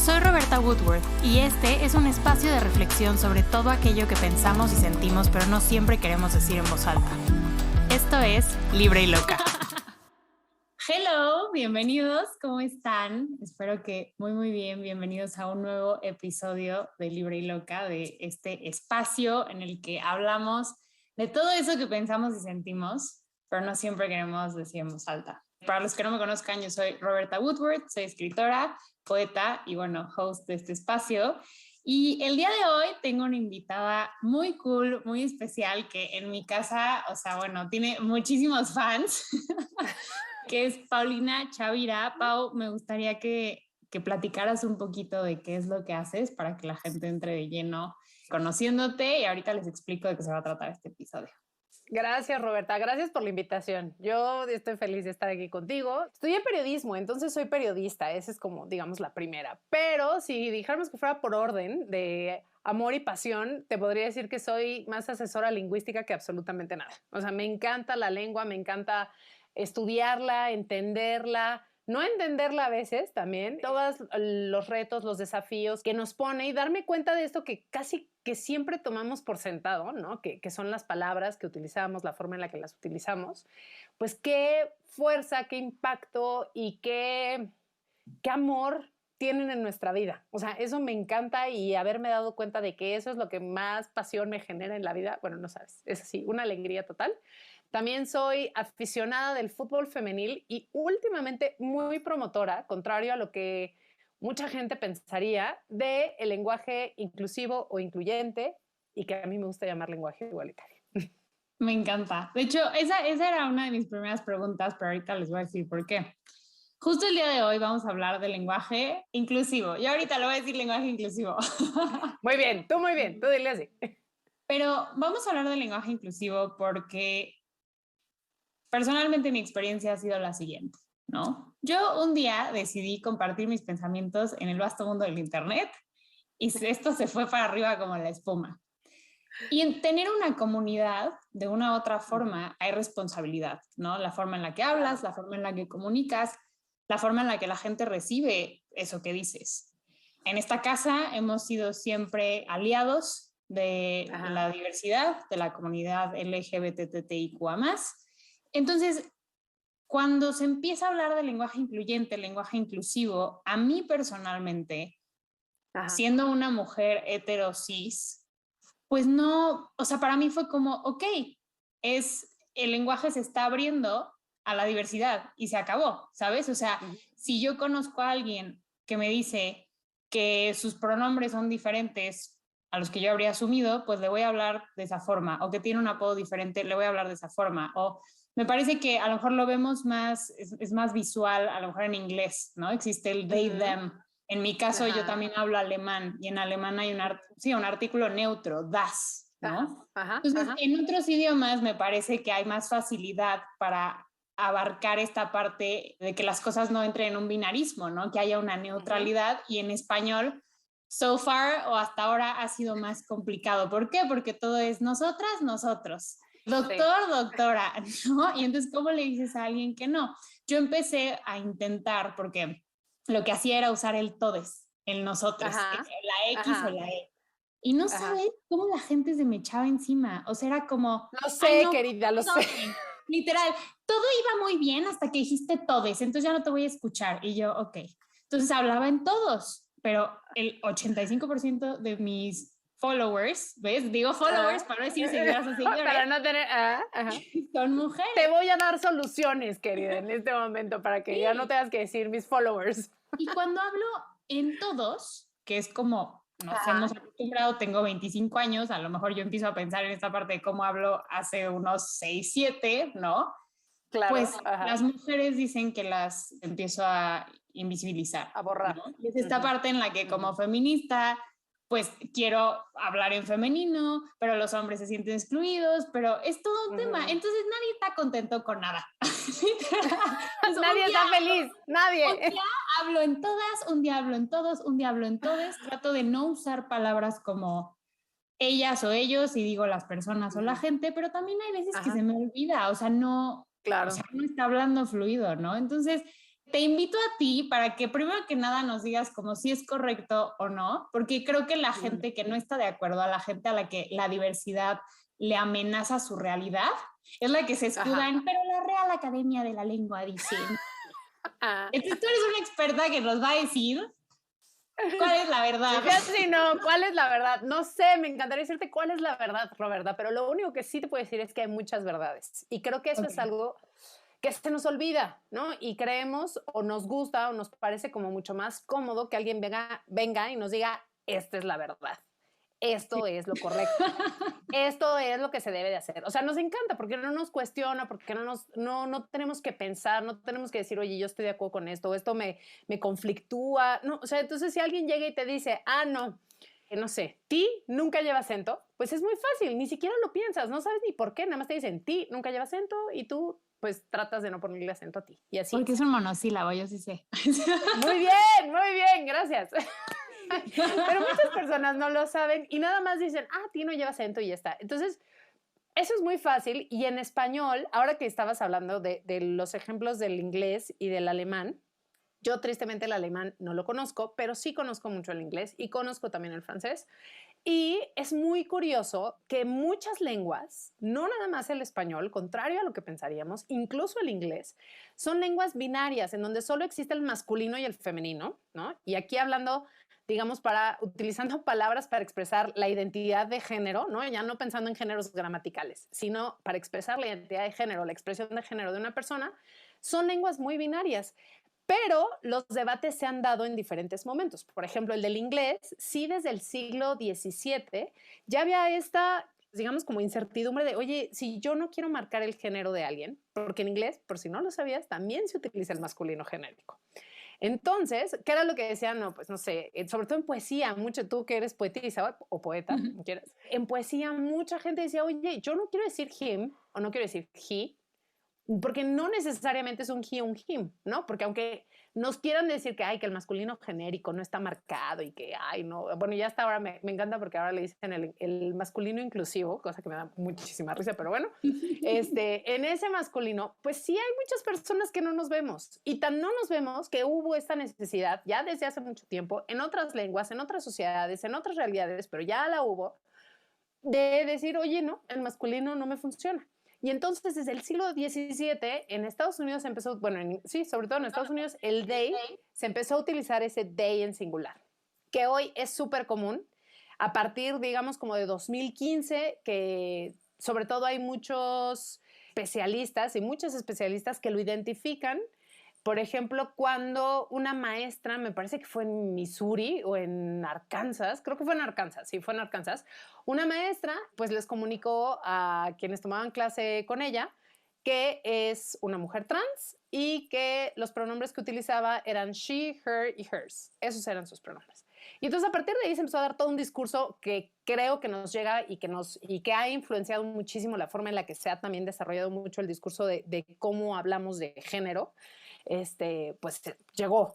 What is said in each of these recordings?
Soy Roberta Woodworth y este es un espacio de reflexión sobre todo aquello que pensamos y sentimos pero no siempre queremos decir en voz alta. Esto es Libre y Loca. Hello, bienvenidos, ¿cómo están? Espero que muy bien, bienvenidos a un nuevo episodio de Libre y Loca, de este espacio en el que hablamos de todo eso que pensamos y sentimos, pero no siempre queremos decir en voz alta. Para los que no me conozcan, yo soy Roberta Woodworth, soy escritora, poeta y host de este espacio. Y el día de hoy tengo una invitada muy cool, muy especial, que en mi casa, tiene muchísimos fans, que es Paulina Chavira. Pau, me gustaría que platicaras un poquito de qué es lo que haces para que la gente entre de lleno conociéndote, y ahorita les explico de qué se va a tratar este episodio. Gracias, Roberta. Gracias por la invitación. Yo estoy feliz de estar aquí contigo. Estudié periodismo, entonces soy periodista. Esa es como, digamos, la primera. Pero si dijéramos que fuera por orden de amor y pasión, te podría decir que soy más asesora lingüística que absolutamente nada. O sea, me encanta la lengua, me encanta estudiarla, entenderla. No entenderla a veces también, todos los retos, los desafíos que nos pone y darme cuenta de esto que casi que siempre tomamos por sentado, ¿no? Que son las palabras que utilizamos, la forma en la que las utilizamos, pues qué fuerza, qué impacto y qué amor tienen en nuestra vida. O sea, eso me encanta y haberme dado cuenta de que eso es lo que más pasión me genera en la vida. Bueno, no sabes, es así, una alegría total. También soy aficionada del fútbol femenil y últimamente muy promotora, contrario a lo que mucha gente pensaría, del lenguaje inclusivo o incluyente, y que a mí me gusta llamar lenguaje igualitario. Me encanta. De hecho, esa era una de mis primeras preguntas, pero ahorita les voy a decir por qué. Justo el día de hoy vamos a hablar de lenguaje inclusivo. Yo ahorita le voy a decir lenguaje inclusivo. Muy bien, tú dile así. Pero vamos a hablar de lenguaje inclusivo porque personalmente mi experiencia ha sido la siguiente, ¿no? Yo un día decidí compartir mis pensamientos en el vasto mundo del internet y esto se fue para arriba como la espuma. Y en tener una comunidad, de una u otra forma, hay responsabilidad, ¿no? La forma en la que hablas, la forma en la que comunicas, la forma en la que la gente recibe eso que dices. En esta casa hemos sido siempre aliados de la diversidad, de la comunidad LGBTTIQA+. Entonces, cuando se empieza a hablar de lenguaje incluyente, lenguaje inclusivo, a mí personalmente, siendo una mujer hetero cis, pues no, o sea, para mí fue como, ok, el lenguaje se está abriendo a la diversidad y se acabó, ¿sabes? O sea, si yo conozco a alguien que me dice que sus pronombres son diferentes a los que yo habría asumido, pues le voy a hablar de esa forma, o que tiene un apodo diferente, le voy a hablar de esa forma, o me parece que a lo mejor lo vemos más, es más visual, a lo mejor en inglés, ¿no? Existe el they, them. En mi caso, yo también hablo alemán, y en alemán hay un artículo neutro, das, ¿no? Entonces, en otros idiomas me parece que hay más facilidad para abarcar esta parte de que las cosas no entren en un binarismo, ¿no? Que haya una neutralidad, y en español, so far o hasta ahora ha sido más complicado. ¿Por qué? Porque todo es nosotras, nosotros. Doctor, doctora, ¿no? Y entonces, ¿cómo le dices a alguien que no? Yo empecé a intentar, porque lo que hacía era usar el todes, el nosotros, la X o la E. Y no sabes cómo la gente se me echaba encima. O sea, era como... Lo sé, no, querida, lo sé. Literal, todo iba muy bien hasta que dijiste todes, entonces ya no te voy a escuchar. Y yo, ok. Entonces hablaba en todos, pero el 85% de mis followers, ¿ves? Digo followers para no decir seguidoras o seguidores. Para no tener... Son mujeres. Te voy a dar soluciones, querida, en este momento, para que ya no tengas que decir mis followers. Y cuando hablo en todos, que es como nos hemos acostumbrado, tengo 25 años, a lo mejor yo empiezo a pensar en esta parte de cómo hablo hace unos 6, 7, ¿no? Claro, pues las mujeres dicen que las empiezo a invisibilizar. A borrar. ¿No? Y es esta parte en la que como feminista, pues quiero hablar en femenino, pero los hombres se sienten excluidos, pero es todo un tema. Entonces nadie está contento con nada. Nadie está feliz, nadie. Un día hablo en todas, un día hablo en todos, un día hablo en todos. Trato de no usar palabras como ellas o ellos y digo las personas o la gente, pero también hay veces que se me olvida, o sea, no, o sea, no está hablando fluido, ¿no? Entonces, te invito a ti para que primero que nada nos digas como si es correcto o no, porque creo que la gente que no está de acuerdo, a la gente a la que la diversidad le amenaza su realidad, es la que se escuda en, pero la Real Academia de la Lengua dice. Entonces tú eres una experta que nos va a decir cuál es la verdad. Sí, no, ¿cuál es la verdad? No sé, me encantaría decirte cuál es la verdad, Roberta, pero lo único que sí te puedo decir es que hay muchas verdades. Y creo que eso es algo que se nos olvida, ¿no? Y creemos o nos gusta o nos parece como mucho más cómodo que alguien venga y nos diga, esta es la verdad. Esto es lo correcto. Esto es lo que se debe de hacer. O sea, nos encanta porque no nos cuestiona, porque no tenemos que pensar, no tenemos que decir, oye, yo estoy de acuerdo con esto, o esto me conflictúa. No, o sea, entonces si alguien llega y te dice, no sé, ti nunca lleva acento, pues es muy fácil, ni siquiera lo piensas, no sabes ni por qué, nada más te dicen, ti nunca lleva acento y tú pues tratas de no ponerle acento a ti. Y así. Porque es un monosílabo, yo sí sé. Muy bien, gracias. Pero muchas personas no lo saben y nada más dicen, ti no lleva acento y ya está. Entonces, eso es muy fácil y en español, ahora que estabas hablando de los ejemplos del inglés y del alemán, yo tristemente el alemán no lo conozco, pero sí conozco mucho el inglés y conozco también el francés. Y es muy curioso que muchas lenguas, no nada más el español, contrario a lo que pensaríamos, incluso el inglés, son lenguas binarias en donde solo existe el masculino y el femenino, ¿no? Y aquí hablando, digamos, utilizando palabras para expresar la identidad de género, ¿no? Ya no pensando en géneros gramaticales, sino para expresar la identidad de género, la expresión de género de una persona, son lenguas muy binarias. Pero los debates se han dado en diferentes momentos. Por ejemplo, el del inglés, sí desde el siglo XVII ya había esta, digamos, como incertidumbre de, oye, si yo no quiero marcar el género de alguien, porque en inglés, por si no lo sabías, también se utiliza el masculino genérico. Entonces, ¿qué era lo que decían? No, pues no sé, sobre todo en poesía, mucho tú que eres poetisa o poeta, ¿quieres? En poesía mucha gente decía, oye, yo no quiero decir him o no quiero decir he, porque no necesariamente es un he o un him, ¿no? Porque aunque nos quieran decir que el masculino genérico no está marcado y que, no, bueno, ya hasta ahora me encanta porque ahora le dicen el masculino inclusivo, cosa que me da muchísima risa, pero bueno, en ese masculino, pues sí hay muchas personas que no nos vemos y tan no nos vemos que hubo esta necesidad ya desde hace mucho tiempo en otras lenguas, en otras sociedades, en otras realidades, pero ya la hubo, de decir, oye, no, el masculino no me funciona. Y entonces, desde el siglo XVII, en Estados Unidos se empezó, sobre todo en Estados Unidos, el they, se empezó a utilizar ese they en singular, que hoy es súper común, a partir, digamos, como de 2015, que sobre todo hay muchos especialistas y muchas especialistas que lo identifican. Por ejemplo, cuando una maestra, me parece que fue en Missouri o en Arkansas, creo que fue en Arkansas, sí, fue en Arkansas, una maestra pues les comunicó a quienes tomaban clase con ella que es una mujer trans y que los pronombres que utilizaba eran she, her y hers. Esos eran sus pronombres. Y entonces a partir de ahí se empezó a dar todo un discurso que creo que nos llega y que ha influenciado muchísimo la forma en la que se ha también desarrollado mucho el discurso de cómo hablamos de género. Pues llegó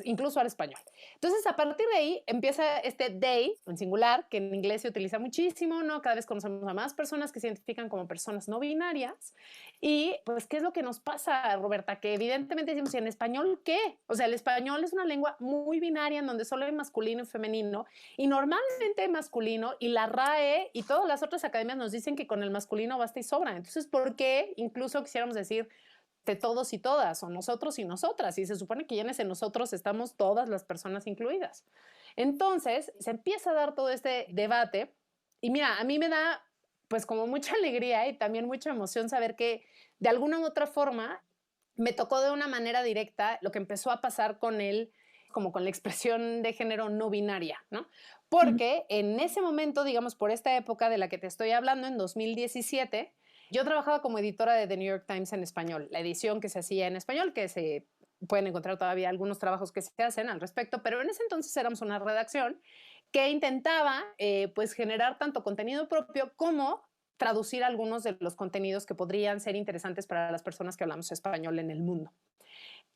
incluso al español. Entonces, a partir de ahí empieza este they en singular, que en inglés se utiliza muchísimo, ¿no? Cada vez conocemos a más personas que se identifican como personas no binarias. Y, pues, ¿qué es lo que nos pasa, Roberta? Que evidentemente decimos, ¿y en español qué? O sea, el español es una lengua muy binaria en donde solo hay masculino y femenino, y normalmente masculino, y la RAE y todas las otras academias nos dicen que con el masculino basta y sobra. Entonces, ¿por qué incluso quisiéramos decir de todos y todas, o nosotros y nosotras, y se supone que ya en ese nosotros estamos todas las personas incluidas? Entonces, se empieza a dar todo este debate, y mira, a mí me da pues como mucha alegría y también mucha emoción saber que de alguna u otra forma me tocó de una manera directa lo que empezó a pasar con él, como con la expresión de género no binaria, ¿no? Porque en ese momento, digamos, por esta época de la que te estoy hablando, en 2017, yo trabajaba como editora de The New York Times en español, la edición que se hacía en español, que se pueden encontrar todavía algunos trabajos que se hacen al respecto, pero en ese entonces éramos una redacción que intentaba pues generar tanto contenido propio como traducir algunos de los contenidos que podrían ser interesantes para las personas que hablamos español en el mundo.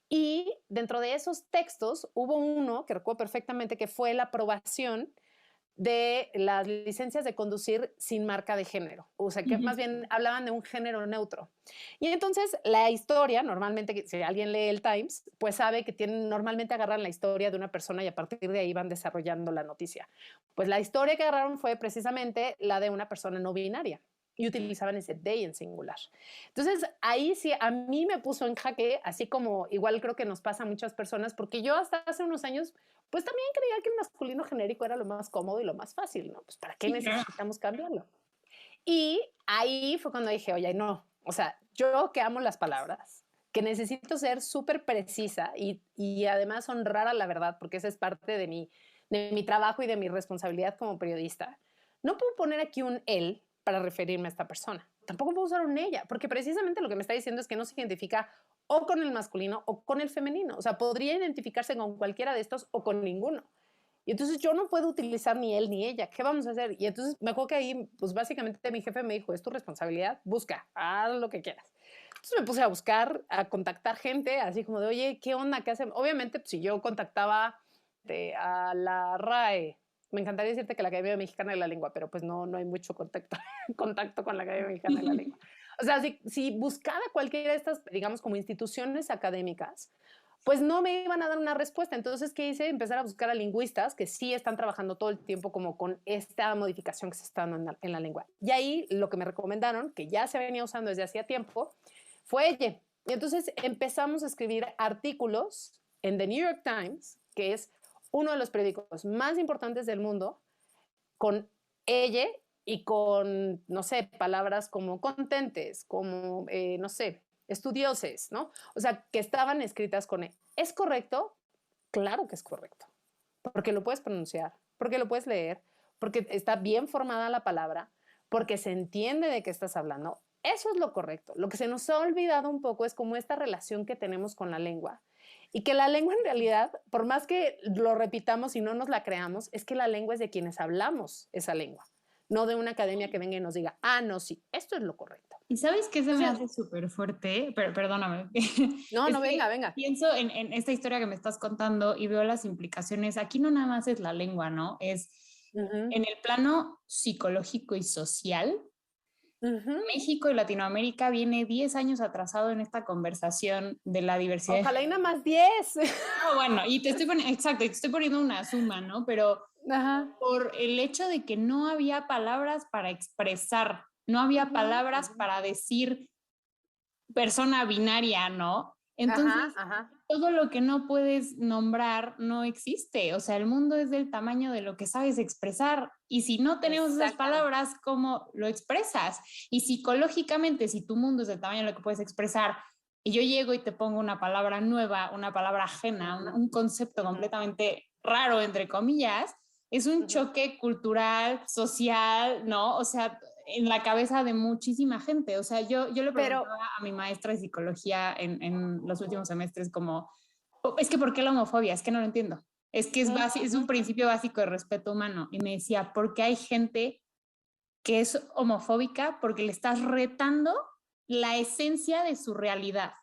Y dentro de esos textos hubo uno que recuerdo perfectamente que fue la aprobación de las licencias de conducir sin marca de género, o sea, que más bien hablaban de un género neutro. Y entonces la historia, normalmente, si alguien lee el Times, pues sabe que normalmente agarran la historia de una persona y a partir de ahí van desarrollando la noticia. Pues la historia que agarraron fue precisamente la de una persona no binaria y utilizaban ese they en singular. Entonces, ahí sí, a mí me puso en jaque, así como igual creo que nos pasa a muchas personas, porque yo hasta hace unos años, pues también creía que el masculino genérico era lo más cómodo y lo más fácil, ¿no? Pues ¿para qué necesitamos cambiarlo? Y ahí fue cuando dije, oye, no, o sea, yo que amo las palabras, que necesito ser súper precisa y además honrar a la verdad, porque esa es parte de mi trabajo y de mi responsabilidad como periodista, no puedo poner aquí un él para referirme a esta persona. Tampoco puedo usar un ella, porque precisamente lo que me está diciendo es que no se identifica o con el masculino o con el femenino. O sea, podría identificarse con cualquiera de estos o con ninguno. Y entonces yo no puedo utilizar ni él ni ella. ¿Qué vamos a hacer? Y entonces me acuerdo que ahí, pues básicamente mi jefe me dijo, es tu responsabilidad, busca, haz lo que quieras. Entonces me puse a buscar, a contactar gente, así como de, oye, ¿qué onda? ¿Qué hacen? Obviamente, pues, si yo contactaba a la RAE, me encantaría decirte que la Academia Mexicana de la Lengua, pero pues no hay mucho contacto con la Academia Mexicana de la Lengua. O sea, si buscara cualquiera de estas, digamos, como instituciones académicas, pues no me iban a dar una respuesta. Entonces, ¿qué hice? Empezar a buscar a lingüistas que sí están trabajando todo el tiempo como con esta modificación que se está dando en la lengua. Y ahí lo que me recomendaron, que ya se venía usando desde hacía tiempo, fue ella. Y entonces empezamos a escribir artículos en The New York Times, que es uno de los periódicos más importantes del mundo, con ella y con, no sé, palabras como contentes, como, no sé, estudioses, ¿no? O sea, que estaban escritas con E. ¿Es correcto? Claro que es correcto, porque lo puedes pronunciar, porque lo puedes leer, porque está bien formada la palabra, porque se entiende de qué estás hablando. Eso es lo correcto. Lo que se nos ha olvidado un poco es como esta relación que tenemos con la lengua. Y que la lengua en realidad, por más que lo repitamos y no nos la creamos, es que la lengua es de quienes hablamos esa lengua, no de una academia que venga y nos diga, ah, no, sí, esto es lo correcto. ¿Y sabes qué se me Entonces, hace súper fuerte? Pero perdóname. no, Es no, que venga, venga. pienso en esta historia que me estás contando y veo las implicaciones. Aquí no nada más es la lengua, ¿no? Es Uh -huh. en el plano psicológico y social. Uh -huh. México y Latinoamérica viene 10 años atrasado en esta conversación de la diversidad de Ojalá y género. nada más 10. No, bueno, y te estoy poniendo, exacto, te estoy poniendo una suma, ¿no? Pero Ajá. por el hecho de que no había palabras para expresar, no había palabras para decir persona binaria, ¿no? Ajá, Entonces, ajá. todo lo que no puedes nombrar no existe. O sea, el mundo es del tamaño de lo que sabes expresar. Y si no tenemos esas palabras, ¿cómo lo expresas? Y psicológicamente, si tu mundo es del tamaño de lo que puedes expresar, y yo llego y te pongo una palabra nueva, una palabra ajena, un concepto completamente raro, entre comillas, es un choque cultural, social, ¿no? O sea, en la cabeza de muchísima gente. O sea, yo le Pero, preguntaba a mi maestra de psicología en los últimos semestres como, es que ¿por qué la homofobia? Es que no lo entiendo. Es que es un principio básico de respeto humano. Y me decía, porque hay gente que es homofóbica porque le estás retando la esencia de su realidad.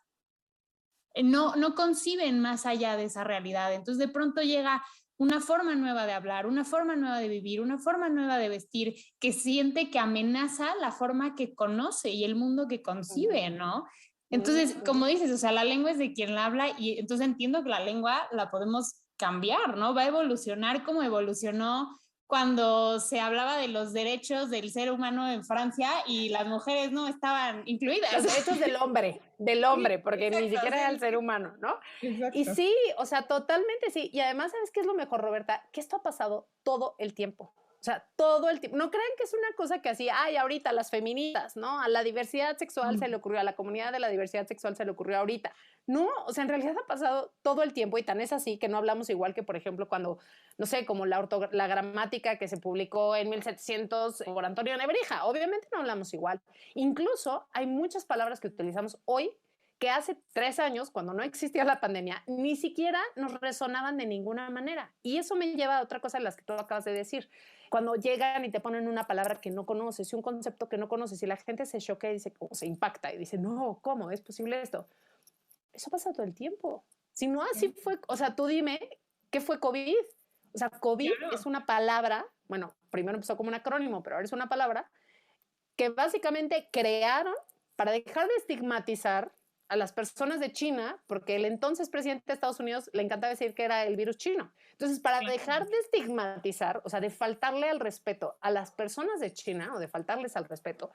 No conciben más allá de esa realidad. Entonces de pronto llega una forma nueva de hablar, una forma nueva de vivir, una forma nueva de vestir, que siente que amenaza la forma que conoce y el mundo que concibe, ¿no? Entonces, como dices, o sea, la lengua es de quien la habla y entonces entiendo que la lengua la podemos cambiar, ¿no? Va a evolucionar como evolucionó cuando se hablaba de los derechos del ser humano en Francia y las mujeres no estaban incluidas. los derechos del Sí, hombre, porque ni exacto, siquiera era sí, el ser humano, ¿no? Y exacto. sí, o sea, totalmente sí. Y además, ¿sabes qué es lo mejor, Roberta? Que esto ha pasado todo el tiempo. O sea, todo el tiempo. No crean que es una cosa que así, ay, ahorita las feministas, ¿no? A la diversidad sexual se le ocurrió, a la comunidad de la diversidad sexual se le ocurrió ahorita. No, o sea, en realidad ha pasado todo el tiempo y tan es así que no hablamos igual que, por ejemplo, cuando, no sé, como la gramática que se publicó en 1700 por Antonio Nebrija. Obviamente no hablamos igual. Incluso hay muchas palabras que utilizamos hoy que hace 3 años, cuando no existía la pandemia, ni siquiera nos resonaban de ninguna manera. Y eso me lleva a otra cosa de las que tú acabas de decir. Cuando llegan y te ponen una palabra que no conoces y un concepto que no conoces y la gente se choquea y se impacta y dice, no, ¿cómo es posible esto? Eso pasa todo el tiempo. Si no así fue, o sea, tú dime, ¿qué fue COVID? O sea, COVID Claro. es una palabra, bueno, primero empezó como un acrónimo, pero ahora es una palabra que básicamente crearon para dejar de estigmatizar a las personas de China, porque el entonces presidente de Estados Unidos le encantaba decir que era el virus chino. Entonces, para dejar de estigmatizar, o sea, de faltarle al respeto a las personas de China o de faltarles al respeto,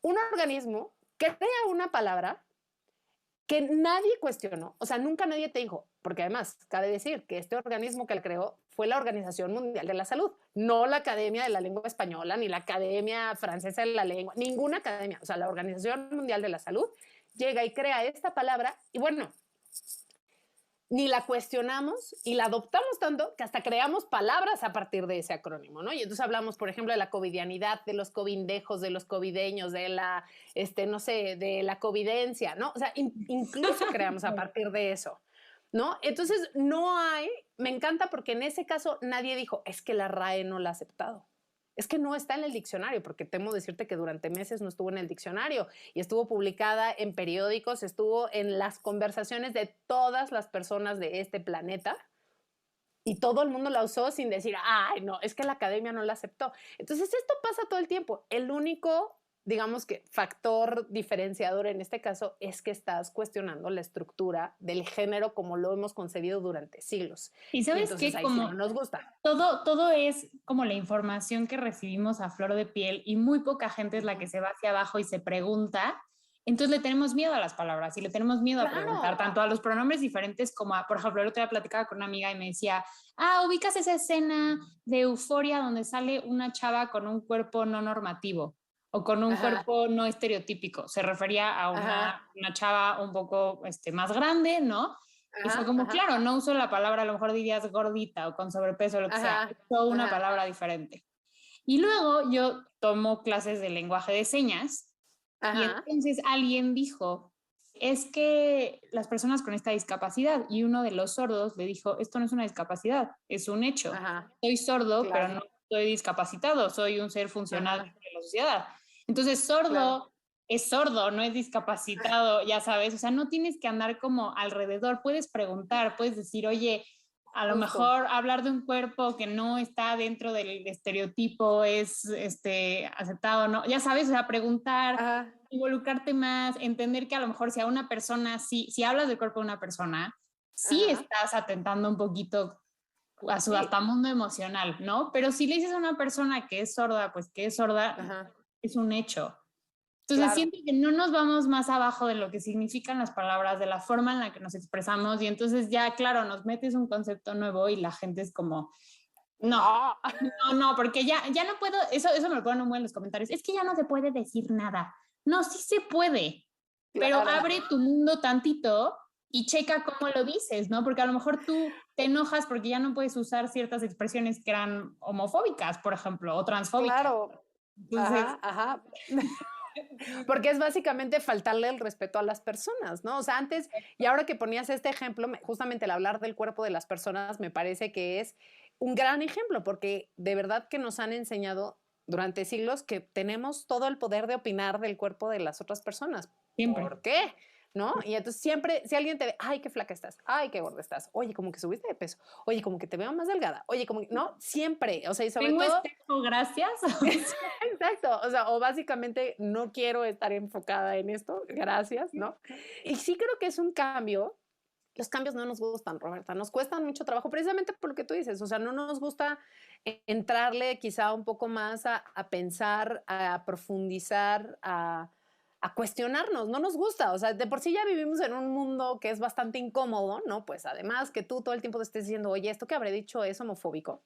un organismo crea una palabra que nadie cuestionó, o sea, nunca nadie te dijo, porque además, cabe decir que este organismo que él creó fue la Organización Mundial de la Salud, no la Academia de la Lengua Española, ni la Academia Francesa de la Lengua, ninguna academia, o sea, la Organización Mundial de la Salud llega y crea esta palabra y bueno, ni la cuestionamos y la adoptamos tanto que hasta creamos palabras a partir de ese acrónimo, ¿no? Y entonces hablamos, por ejemplo, de la covidianidad, de los covindejos, de los covideños, de la, no sé, de la covidencia, ¿no? O sea, incluso creamos a partir de eso, ¿no? Entonces, no hay, me encanta porque en ese caso nadie dijo, es que la RAE no la ha aceptado. Es que no está en el diccionario, porque temo decirte que durante meses no estuvo en el diccionario y estuvo publicada en periódicos, estuvo en las conversaciones de todas las personas de este planeta y todo el mundo la usó sin decir, ay, no, es que la academia no la aceptó. Entonces, esto pasa todo el tiempo. El único, digamos que, factor diferenciador en este caso es que estás cuestionando la estructura del género como lo hemos concebido durante siglos. Y Y sabes entonces que ahí sí como no nos gusta. todo es como la información que recibimos a flor de piel y muy poca gente es la que se va hacia abajo y se pregunta, entonces le tenemos miedo a las palabras y le tenemos miedo a preguntar Claro. tanto a los pronombres diferentes como a, por ejemplo, el otro día platicaba con una amiga y me decía, ah, ubicas esa escena de Euforia donde sale una chava con un cuerpo no normativo o con un Ajá, cuerpo no estereotípico. Se refería a ajá. una chava un poco más grande, ¿no? Y fue Ajá, como, ajá, claro, no uso la palabra, a lo mejor dirías gordita o con sobrepeso o lo que sea, ajá, uso una ajá, palabra diferente. Y luego yo tomo clases de lenguaje de señas y ajá, entonces alguien dijo, es que las personas con esta discapacidad y uno de los sordos le dijo, esto no es una discapacidad, es un hecho. ajá, Soy sordo, pero claro, no soy discapacitado, soy un ser funcional ajá, de la sociedad. Entonces, claro. sordo es sordo, no es discapacitado, ya sabes, o sea, no tienes que andar como alrededor, puedes preguntar, puedes decir, oye, a lo Justo. mejor hablar de un cuerpo que no está dentro del estereotipo es aceptado, ¿no? Ya sabes, o sea, preguntar, Ajá, involucrarte más, entender que a lo mejor si a una persona, si hablas del cuerpo de una persona, sí ajá, estás atentando un poquito a su sí, hasta mundo emocional, ¿no? Pero si le dices a una persona que es sorda, pues que es sorda, ajá, es un hecho. Entonces claro. siento que no nos vamos más abajo de lo que significan las palabras, de la forma en la que nos expresamos y entonces ya, claro, nos metes un concepto nuevo y la gente es como, no, No, no, porque ya no puedo, eso me lo ponen muy en los comentarios, es que ya no se puede decir nada. No, sí se puede, pero claro. abre tu mundo tantito y checa cómo lo dices, ¿no? Porque a lo mejor tú te enojas porque ya no puedes usar ciertas expresiones que eran homofóbicas, por ejemplo, o transfóbicas. Claro. Entonces, Ajá, ajá. Porque es básicamente faltarle el respeto a las personas, ¿no? O sea, antes, y ahora que ponías este ejemplo, justamente el hablar del cuerpo de las personas me parece que es un gran ejemplo, porque de verdad que nos han enseñado durante siglos que tenemos todo el poder de opinar del cuerpo de las otras personas. siempre. ¿Por qué? ¿No? Y entonces siempre, si alguien te ve, ay, qué flaca estás, ay, qué gorda estás, oye, como que subiste de peso, oye, como que te veo más delgada, oye, como que, no, siempre, o sea, y sobre Tengo todo espejo, gracias. exacto, o sea, o básicamente no quiero estar enfocada en esto, gracias, ¿no? Y sí creo que es un cambio. Los cambios no nos gustan, Roberta, nos cuestan mucho trabajo precisamente por lo que tú dices, o sea, no nos gusta entrarle quizá un poco más a pensar, a profundizar, a cuestionarnos, no nos gusta, o sea, de por sí ya vivimos en un mundo que es bastante incómodo, ¿no? Pues además que tú todo el tiempo te estés diciendo, oye, esto que habré dicho es homofóbico,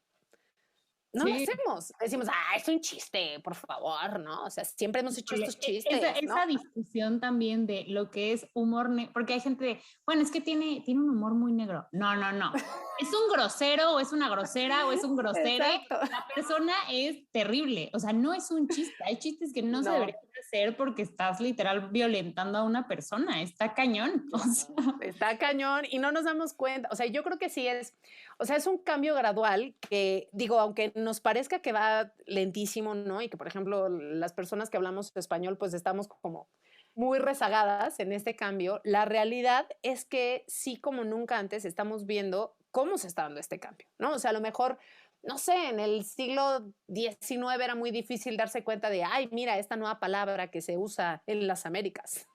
no lo Sí, hacemos. Decimos, ah, es un chiste, por favor, ¿no? O sea, siempre hemos hecho estos chistes, esa ¿no? discusión también de lo que es humor negro, porque hay gente de, bueno, es que tiene un humor muy negro. No, no, no. Es un grosero o es una grosera o es un grosere. Exacto. La persona es terrible. O sea, no es un chiste. Hay chistes que no se deberían No, hacer porque estás literal violentando a una persona. Está cañón. O sea, está cañón y no nos damos cuenta. O sea, yo creo que sí es, o sea, es un cambio gradual que, digo, aunque nos parezca que va lentísimo, ¿no? Y que, por ejemplo, las personas que hablamos español, pues estamos como muy rezagadas en este cambio, la realidad es que sí, como nunca antes, estamos viendo cómo se está dando este cambio, ¿no? O sea, a lo mejor, no sé, en el siglo XIX era muy difícil darse cuenta de, ay, mira, esta nueva palabra que se usa en las Américas.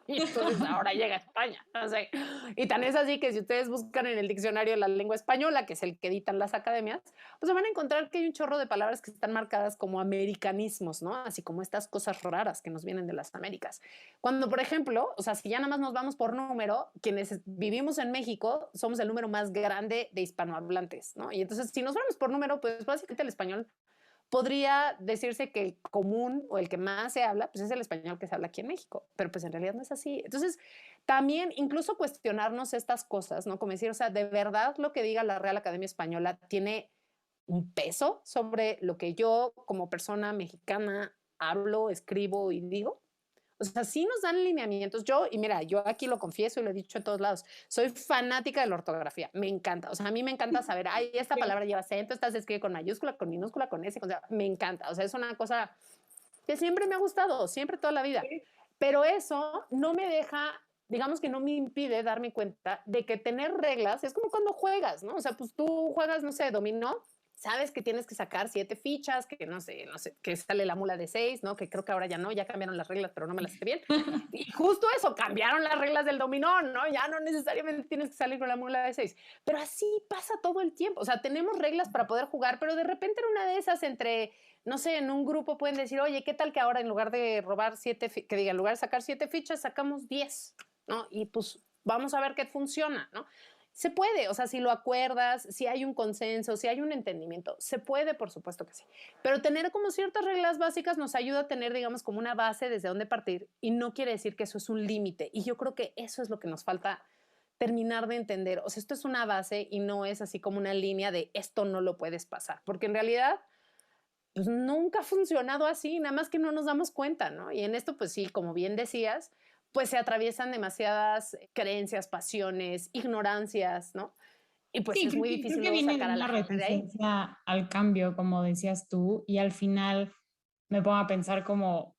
Y entonces ahora llega a España, no sé. Y tan es así que si ustedes buscan en el diccionario de la lengua española, que es el que editan las academias, pues se van a encontrar que hay un chorro de palabras que están marcadas como americanismos, ¿no? Así como estas cosas raras que nos vienen de las Américas. Cuando, por ejemplo, o sea, si ya nada más nos vamos por número, quienes vivimos en México somos el número más grande de hispanohablantes, ¿no? Y entonces, si nos vamos por número, pues básicamente el español podría decirse que el común o el que más se habla, pues es el español que se habla aquí en México, pero pues en realidad no es así. Entonces, también incluso cuestionarnos estas cosas, ¿no? Como decir, o sea, ¿de verdad lo que diga la Real Academia Española tiene un peso sobre lo que yo como persona mexicana hablo, escribo y digo? O sea, sí nos dan lineamientos. Yo, y mira, yo aquí lo confieso y lo he dicho en todos lados, soy fanática de la ortografía, me encanta. O sea, a mí me encanta saber, ay, esta palabra lleva acento, esta se escribe con mayúscula, con minúscula, con S, o sea, me encanta. O sea, es una cosa que siempre me ha gustado, siempre toda la vida. Pero eso no me deja, digamos que no me impide darme cuenta de que tener reglas es como cuando juegas, ¿no? O sea, pues tú juegas, no sé, dominó, sabes que tienes que sacar 7 fichas, que no sé, que sale la mula de 6, ¿no? Que creo que ahora ya no, ya cambiaron las reglas, pero no me las sé bien. Y justo eso, cambiaron las reglas del dominó, ¿no? Ya no necesariamente tienes que salir con la mula de 6. Pero así pasa todo el tiempo. O sea, tenemos reglas para poder jugar, pero de repente en una de esas, entre, no sé, en un grupo pueden decir, oye, ¿qué tal que ahora en lugar de robar 7, que diga, en lugar de sacar 7 fichas, sacamos 10, ¿no? Y pues vamos a ver qué funciona, ¿no? Se puede, o sea, si lo acuerdas, si hay un consenso, si hay un entendimiento, se puede, por supuesto que sí. Pero tener como ciertas reglas básicas nos ayuda a tener, digamos, como una base desde donde partir y no quiere decir que eso es un límite. Y yo creo que eso es lo que nos falta terminar de entender. O sea, esto es una base y no es así como una línea de esto no lo puedes pasar, porque en realidad pues nunca ha funcionado así, nada más que no nos damos cuenta, ¿no? Y en esto, pues sí, como bien decías, pues se atraviesan demasiadas creencias, pasiones, ignorancias, ¿no? Y pues Sí, es muy creo difícil que luego viene de sacar a la una gente de ahí. reticencia al cambio, como decías tú, y al final me pongo a pensar como,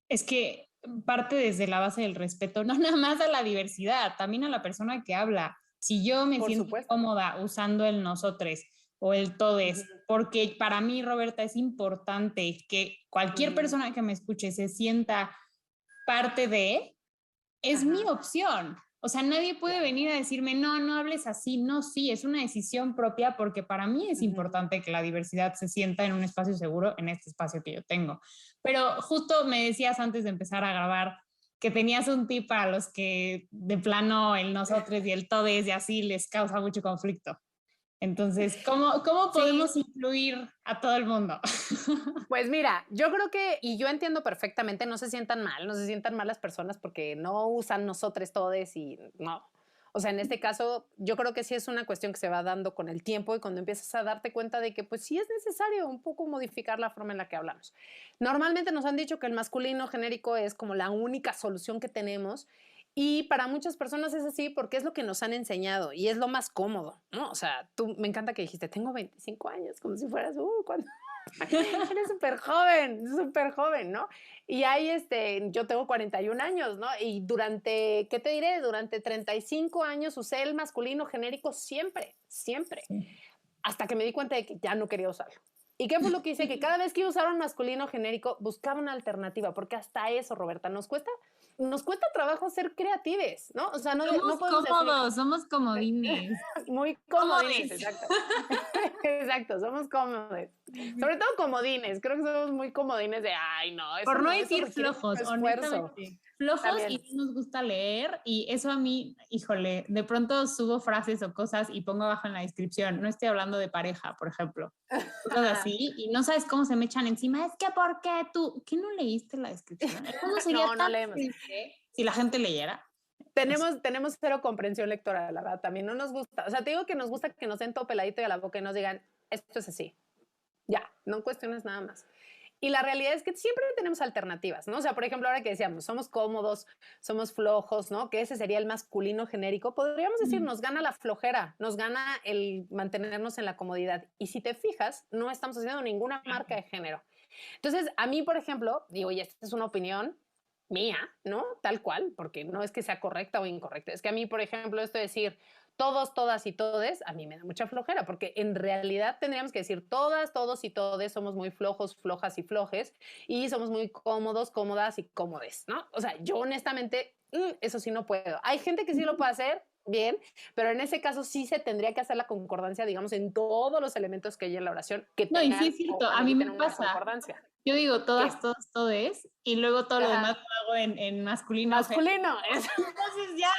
es que parte desde la base del respeto, no nada más a la diversidad, también a la persona que habla. Si yo me Por siento supuesto. cómoda usando el nosotres o el Uh todes, -huh, porque para mí, Roberta, es importante que uh cualquier -huh. persona que me escuche se sienta parte de, es mi Ajá, opción. O sea, nadie puede claro. venir a decirme, no, no hables así. No, sí, es una decisión propia porque para mí es Uh -huh. importante que la diversidad se sienta en un espacio seguro, en este espacio que yo tengo. Pero justo me decías antes de empezar a grabar que tenías un tip para los que de plano el nosotros y el todes y así les causa mucho conflicto. Entonces, ¿cómo Sí, podemos incluir a todo el mundo? pues mira, yo creo que, y yo entiendo perfectamente, no se sientan mal las personas porque no usan nosotros todes y no. O sea, en este caso, yo creo que sí es una cuestión que se va dando con el tiempo y cuando empiezas a darte cuenta de que pues sí es necesario un poco modificar la forma en la que hablamos. Normalmente nos han dicho que el masculino genérico es como la única solución que tenemos y para muchas personas es así porque es lo que nos han enseñado y es lo más cómodo, ¿no? O sea, tú me encanta que dijiste, tengo 25 años, como si fueras, cuando eres súper joven, ¿no? Y ahí, yo tengo 41 años, ¿no? Y durante, ¿qué te diré? Durante 35 años usé el masculino genérico siempre, siempre, Sí. hasta que me di cuenta de que ya no quería usarlo. ¿Y qué fue lo que hice? Que cada vez que iba a usar un masculino genérico, buscaba una alternativa, porque hasta eso, Roberta, nos cuesta trabajo ser creatives, ¿no? O sea, no, Somos no podemos decir, cómodos, somos comodines. muy comodines, Cómodes. exacto. Exacto, somos cómodos. Sobre todo comodines, creo que somos muy comodines de, ay, no, Por no eso decir requiere flojos, mucho esfuerzo. honestamente. Flojos y También. no nos gusta leer y eso a mí, híjole, de pronto subo frases o cosas y pongo abajo en la descripción, no estoy hablando de pareja, por ejemplo, cosas así y no sabes cómo se me echan encima, es que ¿por qué tú? ¿Qué no leíste la descripción? El mundo sería No, no tan leemos. simple si la gente leyera. Tenemos cero comprensión lectora, la verdad, también no nos gusta. O sea, te digo que nos gusta que nos den todo peladito y a la boca y nos digan, esto es así. Ya, no cuestiones nada más. Y la realidad es que siempre tenemos alternativas, ¿no? O sea, por ejemplo, ahora que decíamos, somos cómodos, somos flojos, ¿no? Que ese sería el masculino genérico. Podríamos decir, nos gana la flojera, nos gana el mantenernos en la comodidad. Y si te fijas, no estamos haciendo ninguna marca de género. Entonces, a mí, por ejemplo, digo, y esta es una opinión mía, ¿no? Tal cual, porque no es que sea correcta o incorrecta. Es que a mí, por ejemplo, esto de decir, todos, todas y todes, a mí me da mucha flojera, porque en realidad tendríamos que decir todas, todos y todes somos muy flojos, flojas y flojes, y somos muy cómodos, cómodas y cómodes, ¿no? O sea, yo honestamente, eso sí no puedo. Hay gente que sí lo puede hacer, bien, pero en ese caso sí se tendría que hacer la concordancia, digamos, en todos los elementos que hay en la oración que No, y sí tengan es cierto, o a mí ameriten me una pasa. concordancia. Yo digo ¿Qué? todas, todos, todes, y luego todo lo demás Ajá. lo hago en masculino. Masculino. Entonces ya.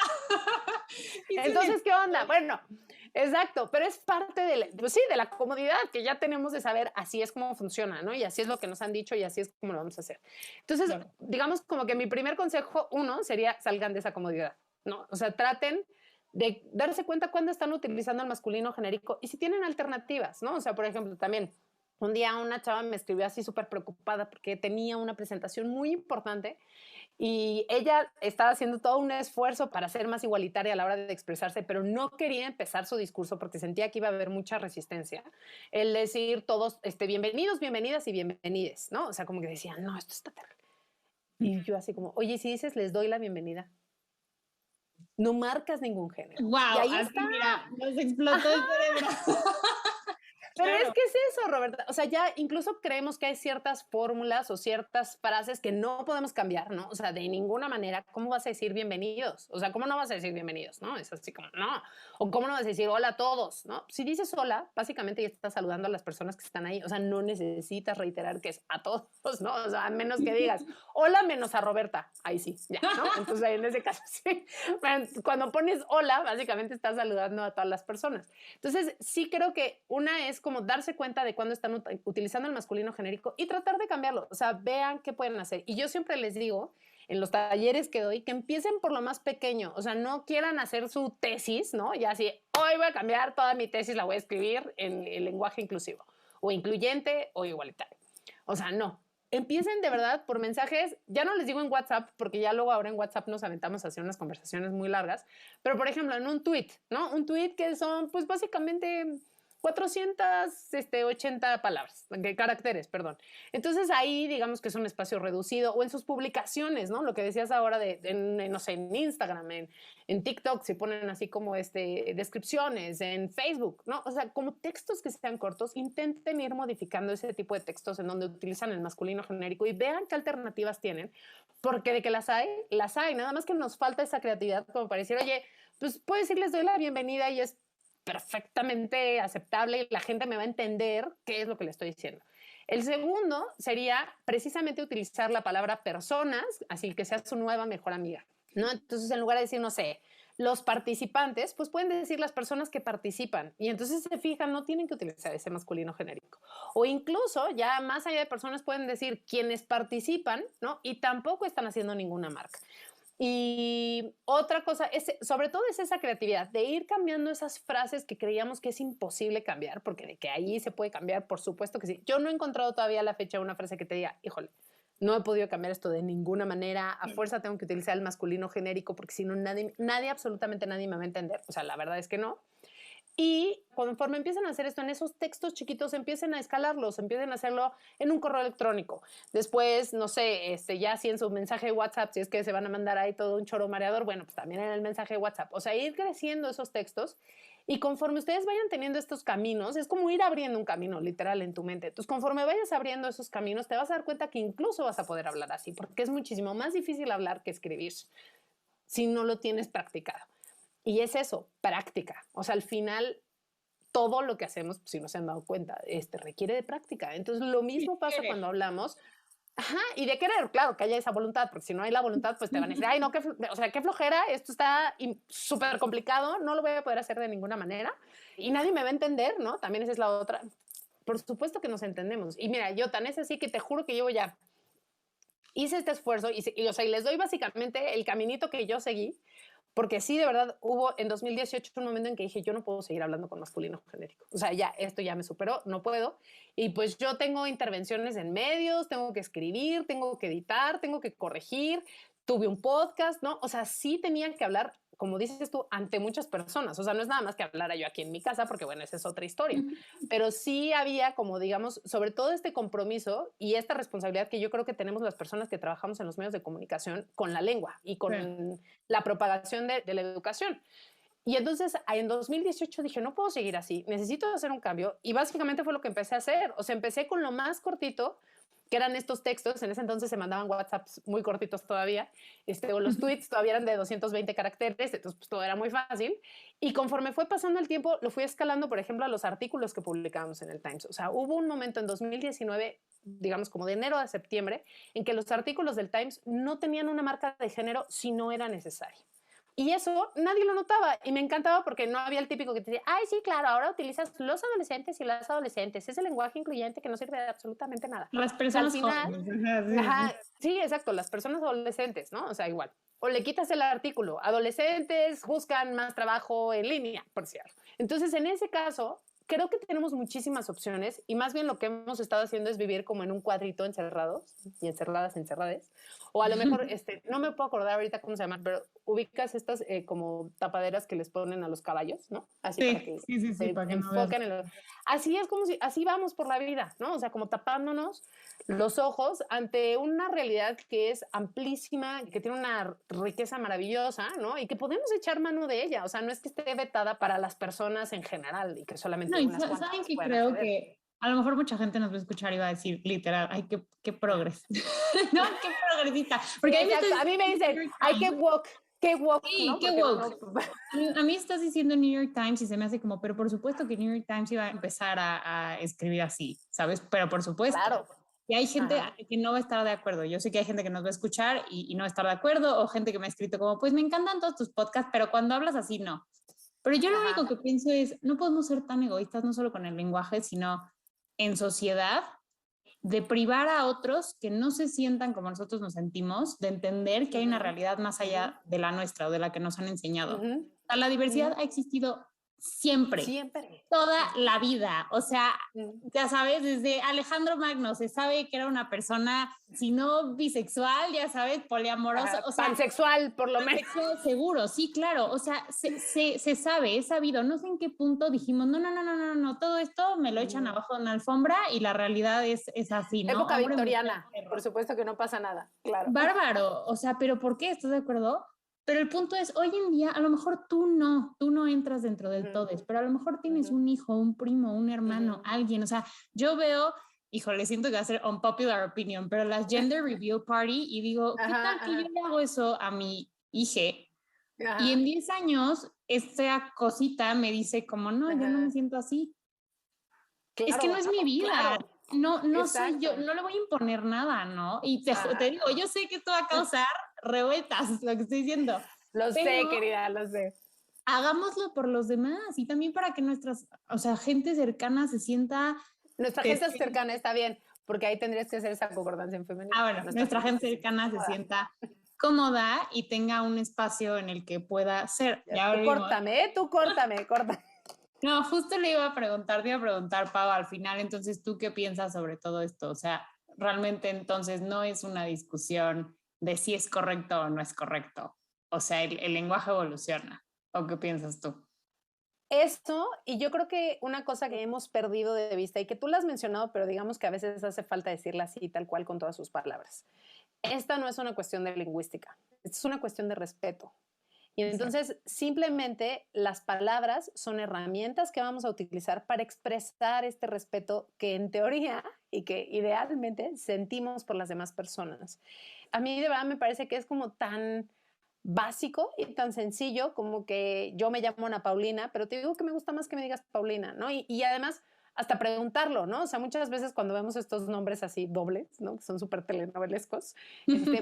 Y sí Entonces, ¿qué onda? Bueno, exacto, pero es parte de pues sí, de la comodidad que ya tenemos de saber así es como funciona, ¿no? Y así es lo que nos han dicho y así es como lo vamos a hacer. Entonces, claro. digamos como que mi primer consejo, uno, sería salgan de esa comodidad, ¿no? O sea, traten de darse cuenta cuándo están utilizando el masculino genérico y si tienen alternativas, ¿no? O sea, por ejemplo, también un día una chava me escribió así súper preocupada porque tenía una presentación muy importante y ella estaba haciendo todo un esfuerzo para ser más igualitaria a la hora de expresarse, pero no quería empezar su discurso porque sentía que iba a haber mucha resistencia. El decir todos, bienvenidos, bienvenidas y bienvenides, ¿no? O sea, como que decían, no, esto está terrible. Y yo así como, oye, si dices, les doy la bienvenida, no marcas ningún género. Y Wow, ahí así está. mira, nos explotó el cerebro. Pero es Claro. que es eso, Roberta. O sea, ya incluso creemos que hay ciertas fórmulas o ciertas frases que no podemos cambiar, ¿no? O sea, de ninguna manera, ¿cómo vas a decir bienvenidos? O sea, ¿cómo no vas a decir bienvenidos? ¿No? Es así como, no. O ¿cómo no vas a decir hola a todos? ¿No? Si dices hola, básicamente ya estás saludando a las personas que están ahí. O sea, no necesitas reiterar que es a todos, ¿no? O sea, a menos que digas hola menos a Roberta. Ahí sí, ya, ¿no? Entonces, ahí en ese caso sí. Cuando pones hola, básicamente estás saludando a todas las personas. Entonces, sí creo que una es como darse cuenta de cuándo están utilizando el masculino genérico y tratar de cambiarlo. O sea, vean qué pueden hacer. Y yo siempre les digo en los talleres que doy que empiecen por lo más pequeño. O sea, no quieran hacer su tesis, ¿no? Ya así, hoy voy a cambiar toda mi tesis, la voy a escribir en el lenguaje inclusivo o incluyente o igualitario. O sea, no. Empiecen de verdad por mensajes, ya no les digo en WhatsApp, porque ya luego ahora en WhatsApp nos aventamos a hacer unas conversaciones muy largas, pero por ejemplo en un tweet, ¿no? Un tweet que son pues básicamente 480 palabras, caracteres, perdón. Entonces ahí digamos que es un espacio reducido o en sus publicaciones, ¿no? Lo que decías ahora no sé, en Instagram, en TikTok se ponen así como descripciones, en Facebook, ¿no? O sea, como textos que sean cortos, intenten ir modificando ese tipo de textos en donde utilizan el masculino genérico y vean qué alternativas tienen, porque de que las hay, nada más que nos falta esa creatividad como para decir, oye, pues puedo decir les doy la bienvenida y es perfectamente aceptable y la gente me va a entender qué es lo que le estoy diciendo. El segundo sería precisamente utilizar la palabra personas, así que sea su nueva mejor amiga, ¿no? Entonces, en lugar de decir, no sé, los participantes, pues pueden decir las personas que participan. Y entonces se fijan, no tienen que utilizar ese masculino genérico. O incluso, ya más allá de personas, pueden decir quienes participan, ¿no? Y tampoco están haciendo ninguna marca. Y otra cosa, sobre todo es esa creatividad, de ir cambiando esas frases que creíamos que es imposible cambiar, porque de que ahí se puede cambiar, por supuesto que sí. Yo no he encontrado todavía a la fecha una frase que te diga, híjole, no he podido cambiar esto de ninguna manera, a fuerza tengo que utilizar el masculino genérico, porque si no, nadie, absolutamente nadie me va a entender. O sea, la verdad es que no. Y conforme empiezan a hacer esto en esos textos chiquitos, empiecen a escalarlos, empiecen a hacerlo en un correo electrónico. Después, no sé, ya si en su mensaje de WhatsApp, si es que se van a mandar ahí todo un choro mareador, bueno, pues también en el mensaje de WhatsApp. O sea, ir creciendo esos textos y conforme ustedes vayan teniendo estos caminos, es como ir abriendo un camino literal en tu mente. Entonces, conforme vayas abriendo esos caminos, te vas a dar cuenta que incluso vas a poder hablar así, porque es muchísimo más difícil hablar que escribir si no lo tienes practicado. Y es eso, práctica. O sea, al final, todo lo que hacemos, si no se han dado cuenta, requiere de práctica. Entonces, lo mismo pasa cuando hablamos. Ajá, y de querer, claro, que haya esa voluntad, porque si no hay la voluntad, pues te van a decir, ay, no, o sea, qué flojera, esto está súper complicado, no lo voy a poder hacer de ninguna manera y nadie me va a entender, ¿no? También esa es la otra. Por supuesto que nos entendemos. Y mira, yo tan es así que te juro que llevo ya, hice este esfuerzo o sea, y les doy básicamente el caminito que yo seguí. Porque sí, de verdad, hubo en 2018 un momento en que dije, yo no puedo seguir hablando con masculino genérico. O sea, ya, esto ya me superó, no puedo. Y pues yo tengo intervenciones en medios, tengo que escribir, tengo que editar, tengo que corregir, tuve un podcast, ¿no? O sea, sí tenía que hablar, como dices tú, ante muchas personas. O sea, no es nada más que hablara yo aquí en mi casa, porque bueno, esa es otra historia. Pero sí había como, digamos, sobre todo este compromiso y esta responsabilidad que yo creo que tenemos las personas que trabajamos en los medios de comunicación con la lengua y con la propagación de la educación. Y entonces en 2018 dije, no puedo seguir así, necesito hacer un cambio. Y básicamente fue lo que empecé a hacer. O sea, empecé con lo más cortito, que eran estos textos. En ese entonces se mandaban WhatsApps muy cortitos todavía, o los tweets todavía eran de 220 caracteres, entonces pues, todo era muy fácil. Y conforme fue pasando el tiempo, lo fui escalando, por ejemplo, a los artículos que publicábamos en el Times. O sea, hubo un momento en 2019, digamos como de enero a septiembre, en que los artículos del Times no tenían una marca de género si no era necesario. Y eso nadie lo notaba y me encantaba porque no había el típico que te decía, ay, sí, claro, ahora utilizas los adolescentes y las adolescentes. Es el lenguaje incluyente que no sirve de absolutamente nada. Las O sea, al personas final, jóvenes. ajá, sí, exacto, las personas adolescentes, ¿no? O sea, igual. O le quitas el artículo, adolescentes buscan más trabajo en línea, por cierto. Entonces, en ese caso, creo que tenemos muchísimas opciones y más bien lo que hemos estado haciendo es vivir como en un cuadrito encerrados y encerrades. O a lo mejor, no me puedo acordar ahorita cómo se llaman, pero ubicas estas como tapaderas que les ponen a los caballos, ¿no? Así Sí, para que sí, se para que no veas. enfoquen en lo... Así es como si, así vamos por la vida, ¿no? O sea, como tapándonos los ojos ante una realidad que es amplísima, que tiene una riqueza maravillosa, ¿no? Y que podemos echar mano de ella. O sea, no es que esté vetada para las personas en general y que solamente No, y unas cuantas saben que puedan creo acceder. que a lo mejor mucha gente nos va a escuchar y va a decir, literal, ay, qué progres. No, qué progresista. Porque Sí, a mí me exacto. estás A mí me diciendo New dicen, York hay Times. que woke, Sí, ¿no? qué Porque woke. uno... A mí estás diciendo New York Times y se me hace como, pero por supuesto que New York Times iba a empezar a escribir así, ¿sabes? Pero por supuesto. Claro. Y hay gente Ajá. que no va a estar de acuerdo. Yo sé que hay gente que nos va a escuchar y no va a estar de acuerdo, o gente que me ha escrito como, pues me encantan todos tus podcasts, pero cuando hablas así, no. Pero yo lo único Ajá. que pienso es, no podemos ser tan egoístas, no solo con el lenguaje, sino en sociedad, de privar a otros que no se sientan como nosotros nos sentimos, de entender que hay una realidad más allá de la nuestra o de la que nos han enseñado. O sea, la diversidad ha existido siempre, Siempre. toda la vida. O sea, Mm. ya sabes, desde Alejandro Magno se sabe que era una persona, si no bisexual, ya sabes, poliamorosa. O sea, Pansexual, por lo menos. seguro, sí, claro. O sea, se sabe, es sabido. No sé en qué punto dijimos, no, todo esto me lo echan abajo de una alfombra y la realidad es así, ¿no? Época Hombre, mujer, victoriana. perro. Por supuesto que no pasa nada. Claro. Bárbaro. O sea, ¿pero por qué? ¿Estás de acuerdo? Pero el punto es, hoy en día, a lo mejor tú no entras dentro del todes, pero a lo mejor tienes un hijo, un primo, un hermano, alguien. O sea, yo veo, híjole, siento que va a ser unpopular opinion, pero las gender review party y digo, ¿qué tal que yo le hago eso a mi hija? Y en 10 años, esta cosita me dice como, no, yo no me siento así. Claro, Es que no es mi vida. claro. No soy yo, no le voy a imponer nada, ¿no? Y te digo, yo sé que esto va a causar revueltas, lo que estoy diciendo. Lo sé, querida, lo sé. Hagámoslo por los demás y también para que nuestras, o sea, gente cercana se sienta... Nuestra gente cercana está bien, porque ahí tendrías que hacer esa concordancia en femenino. Ah, bueno, nuestra gente cercana se sienta cómoda y tenga un espacio en el que pueda ser. Ya, tú córtame. No, justo te iba a preguntar, Pau, al final, entonces, ¿tú qué piensas sobre todo esto? O sea, realmente entonces no es una discusión de si es correcto o no es correcto. O sea, el lenguaje evoluciona. ¿O qué piensas tú? Esto, y yo creo que una cosa que hemos perdido de vista y que tú la has mencionado, pero digamos que a veces hace falta decirla así, tal cual, con todas sus palabras. Esta no es una cuestión de lingüística, es una cuestión de respeto. Y entonces simplemente las palabras son herramientas que vamos a utilizar para expresar este respeto que en teoría y que idealmente sentimos por las demás personas. A mí de verdad me parece que es como tan básico y tan sencillo como que yo me llamo Ana Paulina, pero te digo que me gusta más que me digas Paulina, ¿no? Y además hasta preguntarlo, ¿no? O sea, muchas veces cuando vemos estos nombres así dobles, ¿no? Que son súper telenovelescos,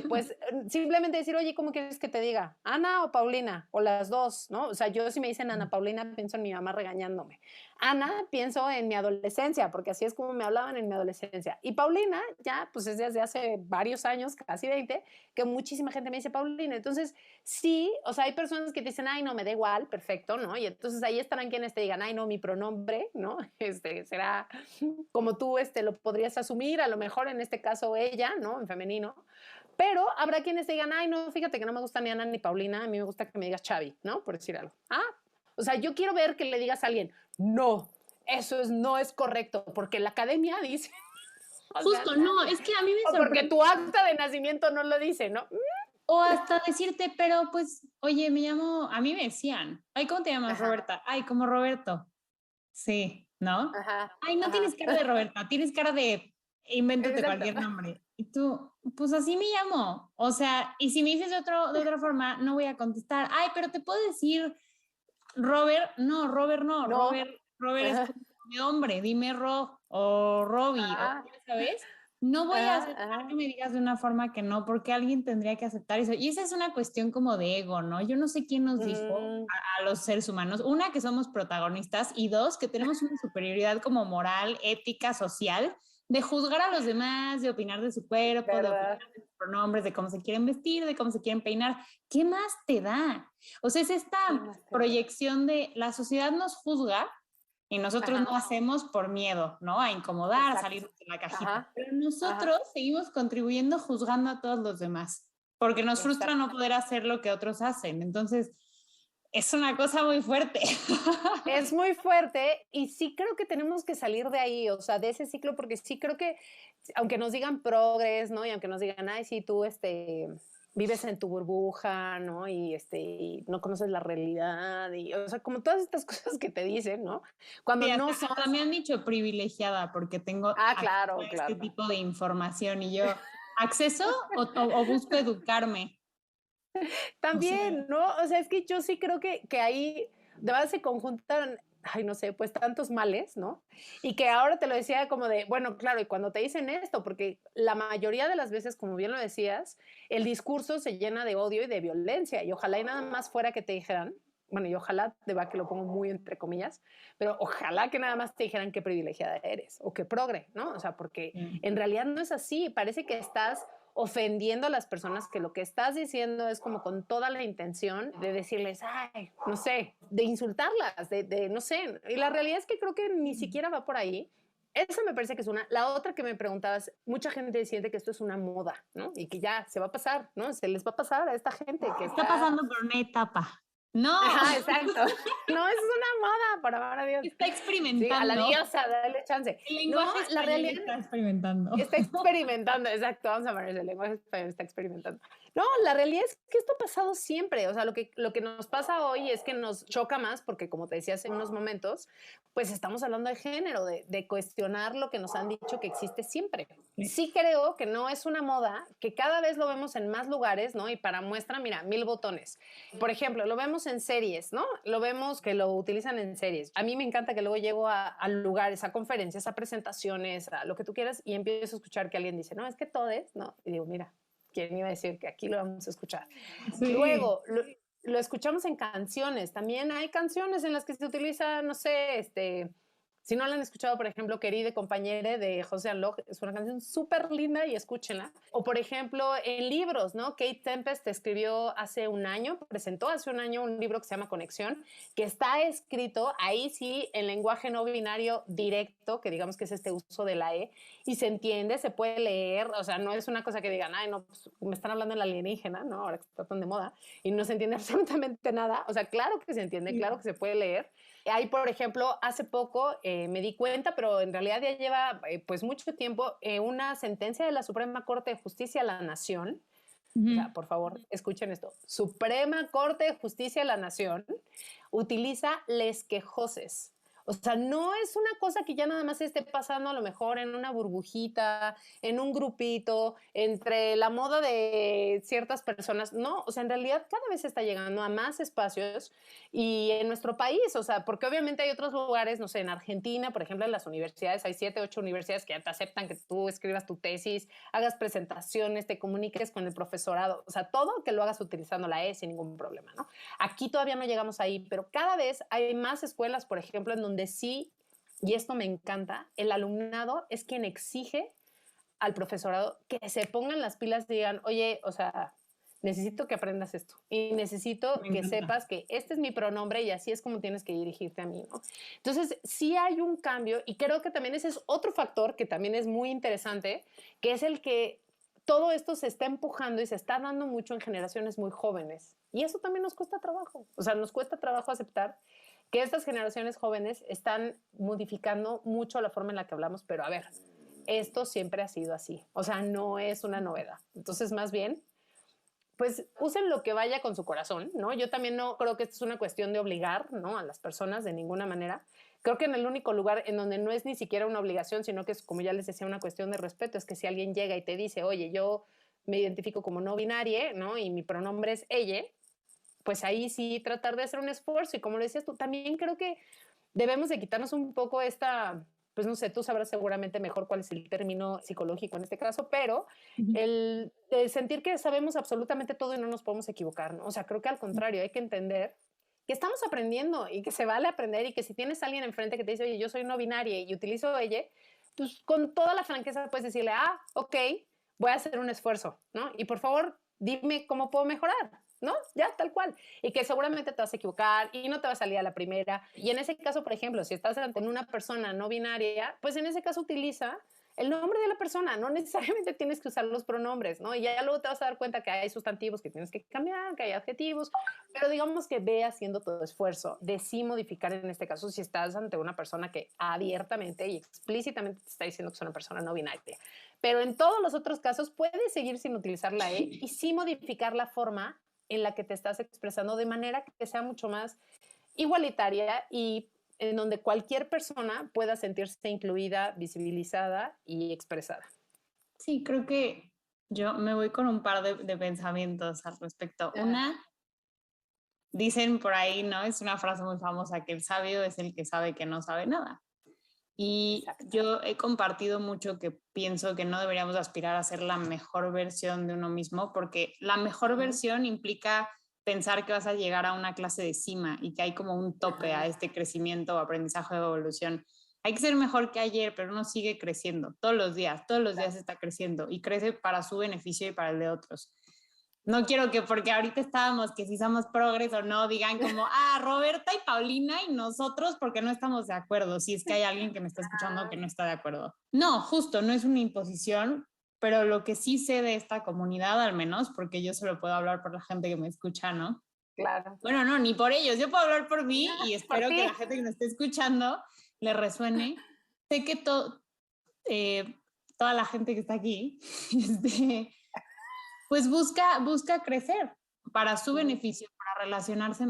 pues simplemente decir, oye, ¿cómo quieres que te diga? ¿Ana o Paulina? O las dos, ¿no? O sea, yo si me dicen Ana Paulina, pienso en mi mamá regañándome. Ana, pienso en mi adolescencia, porque así es como me hablaban en mi adolescencia. Y Paulina, ya, pues es desde hace varios años, casi 20, que muchísima gente me dice Paulina. Entonces, sí, o sea, hay personas que te dicen, ay, no, me da igual, perfecto, ¿no? Y entonces ahí estarán quienes te digan, ay, no, mi pronombre, ¿no? Será como tú lo podrías asumir, a lo mejor en este caso ella, ¿no? En femenino. Pero habrá quienes te digan, ay, no, fíjate que no me gusta ni Ana ni Paulina, a mí me gusta que me digas Chavi, ¿no? Por decir algo. Ah, o sea, yo quiero ver que le digas a alguien, no, no es correcto, porque la academia dice... Justo, no, es que a mí me sorprende. Porque tu acta de nacimiento no lo dice, ¿no? O hasta decirte, pero pues, oye, me llamo, a mí me decían, ay, ¿cómo te llamas, Ajá, Roberta? Ay, como Roberto. Sí, ¿no? ajá, Ay, no tienes ajá. cara de Roberta, tienes cara de, invéntate Exacto. cualquier nombre. Y tú, pues así me llamo. O sea, y si me dices de otra forma, no voy a contestar. Ay, pero te puedo decir Robert, no, Robert no, No. Robert es Ajá, como de hombre, dime Ro o Robbie, o ajá, ya sabes. No voy a ajá, aceptar que ajá. me digas de una forma que no, porque alguien tendría que aceptar eso. Y esa es una cuestión como de ego, ¿no? Yo no sé quién nos dijo Mm, a los seres humanos, una, que somos protagonistas y dos, que tenemos una superioridad como moral, ética, social, de juzgar a los demás, de opinar de su cuerpo, de opinar ¿verdad? de sus pronombres, de cómo se quieren vestir, de cómo se quieren peinar. ¿Qué más te da? O sea, es esta ¿Qué más te da? proyección de la sociedad nos juzga y nosotros no Ajá, hacemos por miedo, ¿no? A incomodar, a exacto. salir de la cajita. Ajá, Pero ajá, nosotros seguimos contribuyendo juzgando a todos los demás, porque nos frustra exacto. no poder hacer lo que otros hacen. Entonces, es una cosa muy fuerte. Es muy fuerte y sí creo que tenemos que salir de ahí, o sea, de ese ciclo, porque sí creo que, aunque nos digan progres, ¿no? Y aunque nos digan, ay, sí, tú, vives en tu burbuja, ¿no? Y no conoces la realidad, y, o sea, como todas estas cosas que te dicen, ¿no? Cuando Sí, no son... hasta me han dicho privilegiada porque tengo Ah, acceso a claro, este claro. tipo de información y yo, ¿acceso o busco educarme? O sea, También, ¿no? O sea, es que yo sí creo que ahí de verdad se conjuntan, ay, no sé, pues tantos males, ¿no? Y que ahora te lo decía como de, bueno, claro, y cuando te dicen esto, porque la mayoría de las veces, como bien lo decías, el discurso se llena de odio y de violencia, y ojalá y nada más fuera que te dijeran, bueno, y ojalá, de verdad que lo pongo muy entre comillas, pero ojalá que nada más te dijeran qué privilegiada eres o qué progre, ¿no? O sea, porque sí. en realidad no es así, parece que estás ofendiendo a las personas, que lo que estás diciendo es como con toda la intención de decirles, ay, no sé, de insultarlas, no sé. Y la realidad es que creo que ni siquiera va por ahí. Esa me parece que es una. La otra que me preguntabas, mucha gente siente que esto es una moda, ¿no? Y que ya se va a pasar, ¿no? Se les va a pasar a esta gente que Está está... pasando por una etapa. No, Ajá, exacto. No, es una moda, por amor a Dios. está Sí, a la experimentando. diosa, dale chance. El No, lenguaje la español realidad está experimentando. está experimentando, exacto, vamos a poner el lenguaje español, está experimentando. No, la realidad es que esto ha pasado siempre, o sea, lo que nos pasa hoy es que nos choca más porque, como te decía hace unos momentos, pues estamos hablando de género, de cuestionar lo que nos han dicho que existe siempre. Sí creo que no es una moda, que cada vez lo vemos en más lugares, ¿no? Y para muestra, mira, 1000 botones. Por ejemplo, lo vemos en series, ¿no? Lo vemos que lo utilizan en series. A mí me encanta que luego llego a lugares, a conferencias, a presentaciones, a lo que tú quieras, y empiezo a escuchar que alguien dice, no, es que todes, ¿no? Y digo, mira, ¿quién iba a decir que aquí lo vamos a escuchar? Sí. Luego, lo escuchamos en canciones. También hay canciones en las que se utiliza, no sé, si no la han escuchado, por ejemplo, Querida compañera de José Aloj, es una canción súper linda y escúchenla. O, por ejemplo, en libros, ¿no? Kate Tempest escribió hace un año, presentó hace un año un libro que se llama Conexión, que está escrito ahí sí en lenguaje no binario directo, que digamos que es este uso de la E, y se entiende, se puede leer, o sea, no es una cosa que digan, ay, no, pues, me están hablando en la alienígena, ¿no? Ahora que está tan de moda, y no se entiende absolutamente nada. O sea, claro que se entiende, claro que se puede leer. Hay, por ejemplo, hace poco me di cuenta, pero en realidad ya lleva pues mucho tiempo, una sentencia de la Suprema Corte de Justicia de la Nación. O sea, por favor, escuchen esto. Suprema Corte de Justicia de la Nación utiliza les quejoses. O sea, no es una cosa que ya nada más esté pasando a lo mejor en una burbujita, en un grupito, entre la moda de ciertas personas. No, o sea, en realidad cada vez está llegando a más espacios y en nuestro país, o sea, porque obviamente hay otros lugares, no sé, en Argentina, por ejemplo, en las universidades, hay 7, 8 universidades que ya te aceptan que tú escribas tu tesis, hagas presentaciones, te comuniques con el profesorado, o sea, todo que lo hagas utilizando la E sin ningún problema, ¿no? Aquí todavía no llegamos ahí, pero cada vez hay más escuelas, por ejemplo, en donde sí, y esto me encanta, el alumnado es quien exige al profesorado que se pongan las pilas y digan, oye, o sea, necesito que aprendas esto y necesito Me que encanta. sepas que este es mi pronombre y así es como tienes que dirigirte a mí, ¿no? Entonces, sí hay un cambio y creo que también ese es otro factor que también es muy interesante, que es el que todo esto se está empujando y se está dando mucho en generaciones muy jóvenes. Y eso también nos cuesta trabajo. O sea, nos cuesta trabajo aceptar que estas generaciones jóvenes están modificando mucho la forma en la que hablamos, pero a ver, esto siempre ha sido así. O sea, no es una novedad. Entonces, más bien, pues usen lo que vaya con su corazón, ¿no? Yo también no creo que esto es una cuestión de obligar, ¿no? A las personas de ninguna manera. Creo que en el único lugar en donde no es ni siquiera una obligación, sino que es, como ya les decía, una cuestión de respeto, es que si alguien llega y te dice, oye, yo me identifico como no binaria, ¿no? Y mi pronombre es ella, pues ahí sí tratar de hacer un esfuerzo. Y como lo decías tú, también creo que debemos de quitarnos un poco esta, pues no sé, tú sabrás seguramente mejor cuál es el término psicológico en este caso, pero el sentir que sabemos absolutamente todo y no nos podemos equivocar, ¿no? O sea, creo que al contrario, hay que entender que estamos aprendiendo y que se vale aprender y que si tienes a alguien enfrente que te dice, oye, yo soy no binaria y utilizo ella, pues con toda la franqueza puedes decirle, ah, ok, voy a hacer un esfuerzo, ¿no? Y por favor, dime cómo puedo mejorar, ¿no? Ya, tal cual. Y que seguramente te vas a equivocar y no te va a salir a la primera. Y en ese caso, por ejemplo, si estás ante una persona no binaria, pues en ese caso utiliza el nombre de la persona, no necesariamente tienes que usar los pronombres, ¿no? Y ya luego te vas a dar cuenta que hay sustantivos que tienes que cambiar, que hay adjetivos, pero digamos que ve haciendo todo esfuerzo de sí modificar en este caso si estás ante una persona que abiertamente y explícitamente te está diciendo que es una persona no binaria. Pero en todos los otros casos puedes seguir sin utilizar la E y sí modificar la forma en la que te estás expresando de manera que sea mucho más igualitaria y en donde cualquier persona pueda sentirse incluida, visibilizada y expresada. Sí, creo que yo me voy con un par de pensamientos al respecto. Ajá. Una, dicen por ahí, ¿no? Es una frase muy famosa, que el sabio es el que sabe que no sabe nada. Y Exacto. yo he compartido mucho que pienso que no deberíamos aspirar a ser la mejor versión de uno mismo, porque la mejor versión implica pensar que vas a llegar a una clase de cima y que hay como un tope a este crecimiento o aprendizaje de evolución. Hay que ser mejor que ayer, pero uno sigue creciendo todos los días está creciendo y crece para su beneficio y para el de otros. No quiero que porque ahorita estábamos que si somos progres o no, digan como, ah, Roberta y Paulina y nosotros porque no estamos de acuerdo, si es que hay alguien que me está escuchando que no está de acuerdo. No, justo, no es una imposición, pero lo que sí sé de esta comunidad al menos, porque yo solo puedo hablar por la gente que me escucha, ¿no? Claro. Bueno, no, ni por ellos, yo puedo hablar por mí y Por espero que la ti. gente que me esté escuchando le resuene. Sé que eh, toda la gente que está aquí, pues busca crecer para su beneficio, para relacionarse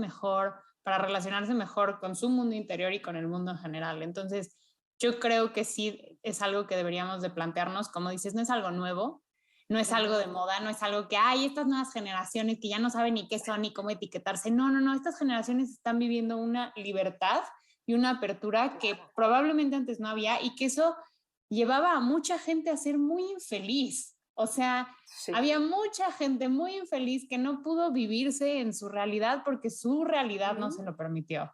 mejor con su mundo interior y con el mundo en general. Entonces, yo creo que sí es algo que deberíamos de plantearnos, como dices, no es algo nuevo, no es algo de moda, no es algo que hay estas nuevas generaciones que ya no saben ni qué son ni cómo etiquetarse. No, no, no, estas generaciones están viviendo una libertad y una apertura que probablemente antes no había y que eso llevaba a mucha gente a ser muy infeliz. O sea, Sí. había mucha gente muy infeliz que no pudo vivirse en su realidad porque su realidad no se lo permitió.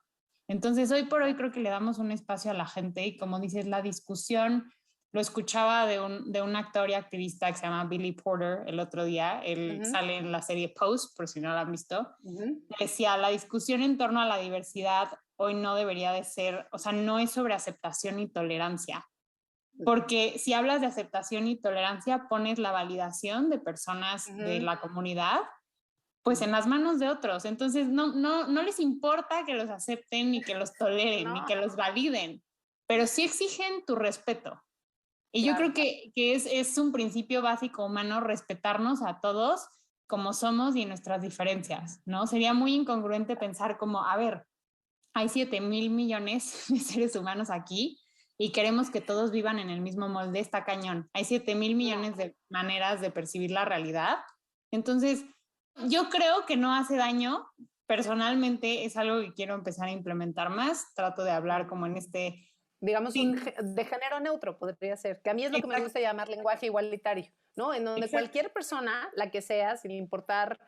Entonces, hoy por hoy creo que le damos un espacio a la gente y como dices, la discusión, lo escuchaba de un actor y activista que se llama Billy Porter el otro día, él sale en la serie Pose, por si no la han visto, decía, la discusión en torno a la diversidad hoy no debería de ser, o sea, no es sobre aceptación y tolerancia, porque si hablas de aceptación y tolerancia, pones la validación de personas de la comunidad, pues en las manos de otros. Entonces, no les importa que los acepten, ni que los toleren, ni No, que los validen, pero sí exigen tu respeto. Y yo claro. creo que es un principio básico humano respetarnos a todos como somos y en nuestras diferencias, ¿no? Sería muy incongruente pensar como, a ver, hay 7,000 millones de seres humanos aquí y queremos que todos vivan en el mismo molde, está cañón. Hay 7,000 millones de maneras de percibir la realidad. Entonces, yo creo que no hace daño. Personalmente es algo que quiero empezar a implementar más. Trato de hablar como en este... Digamos, Sí, de género neutro podría ser, que a mí es lo que me exacto, gusta llamar lenguaje igualitario, ¿no? En donde exacto. cualquier persona, la que sea, sin importar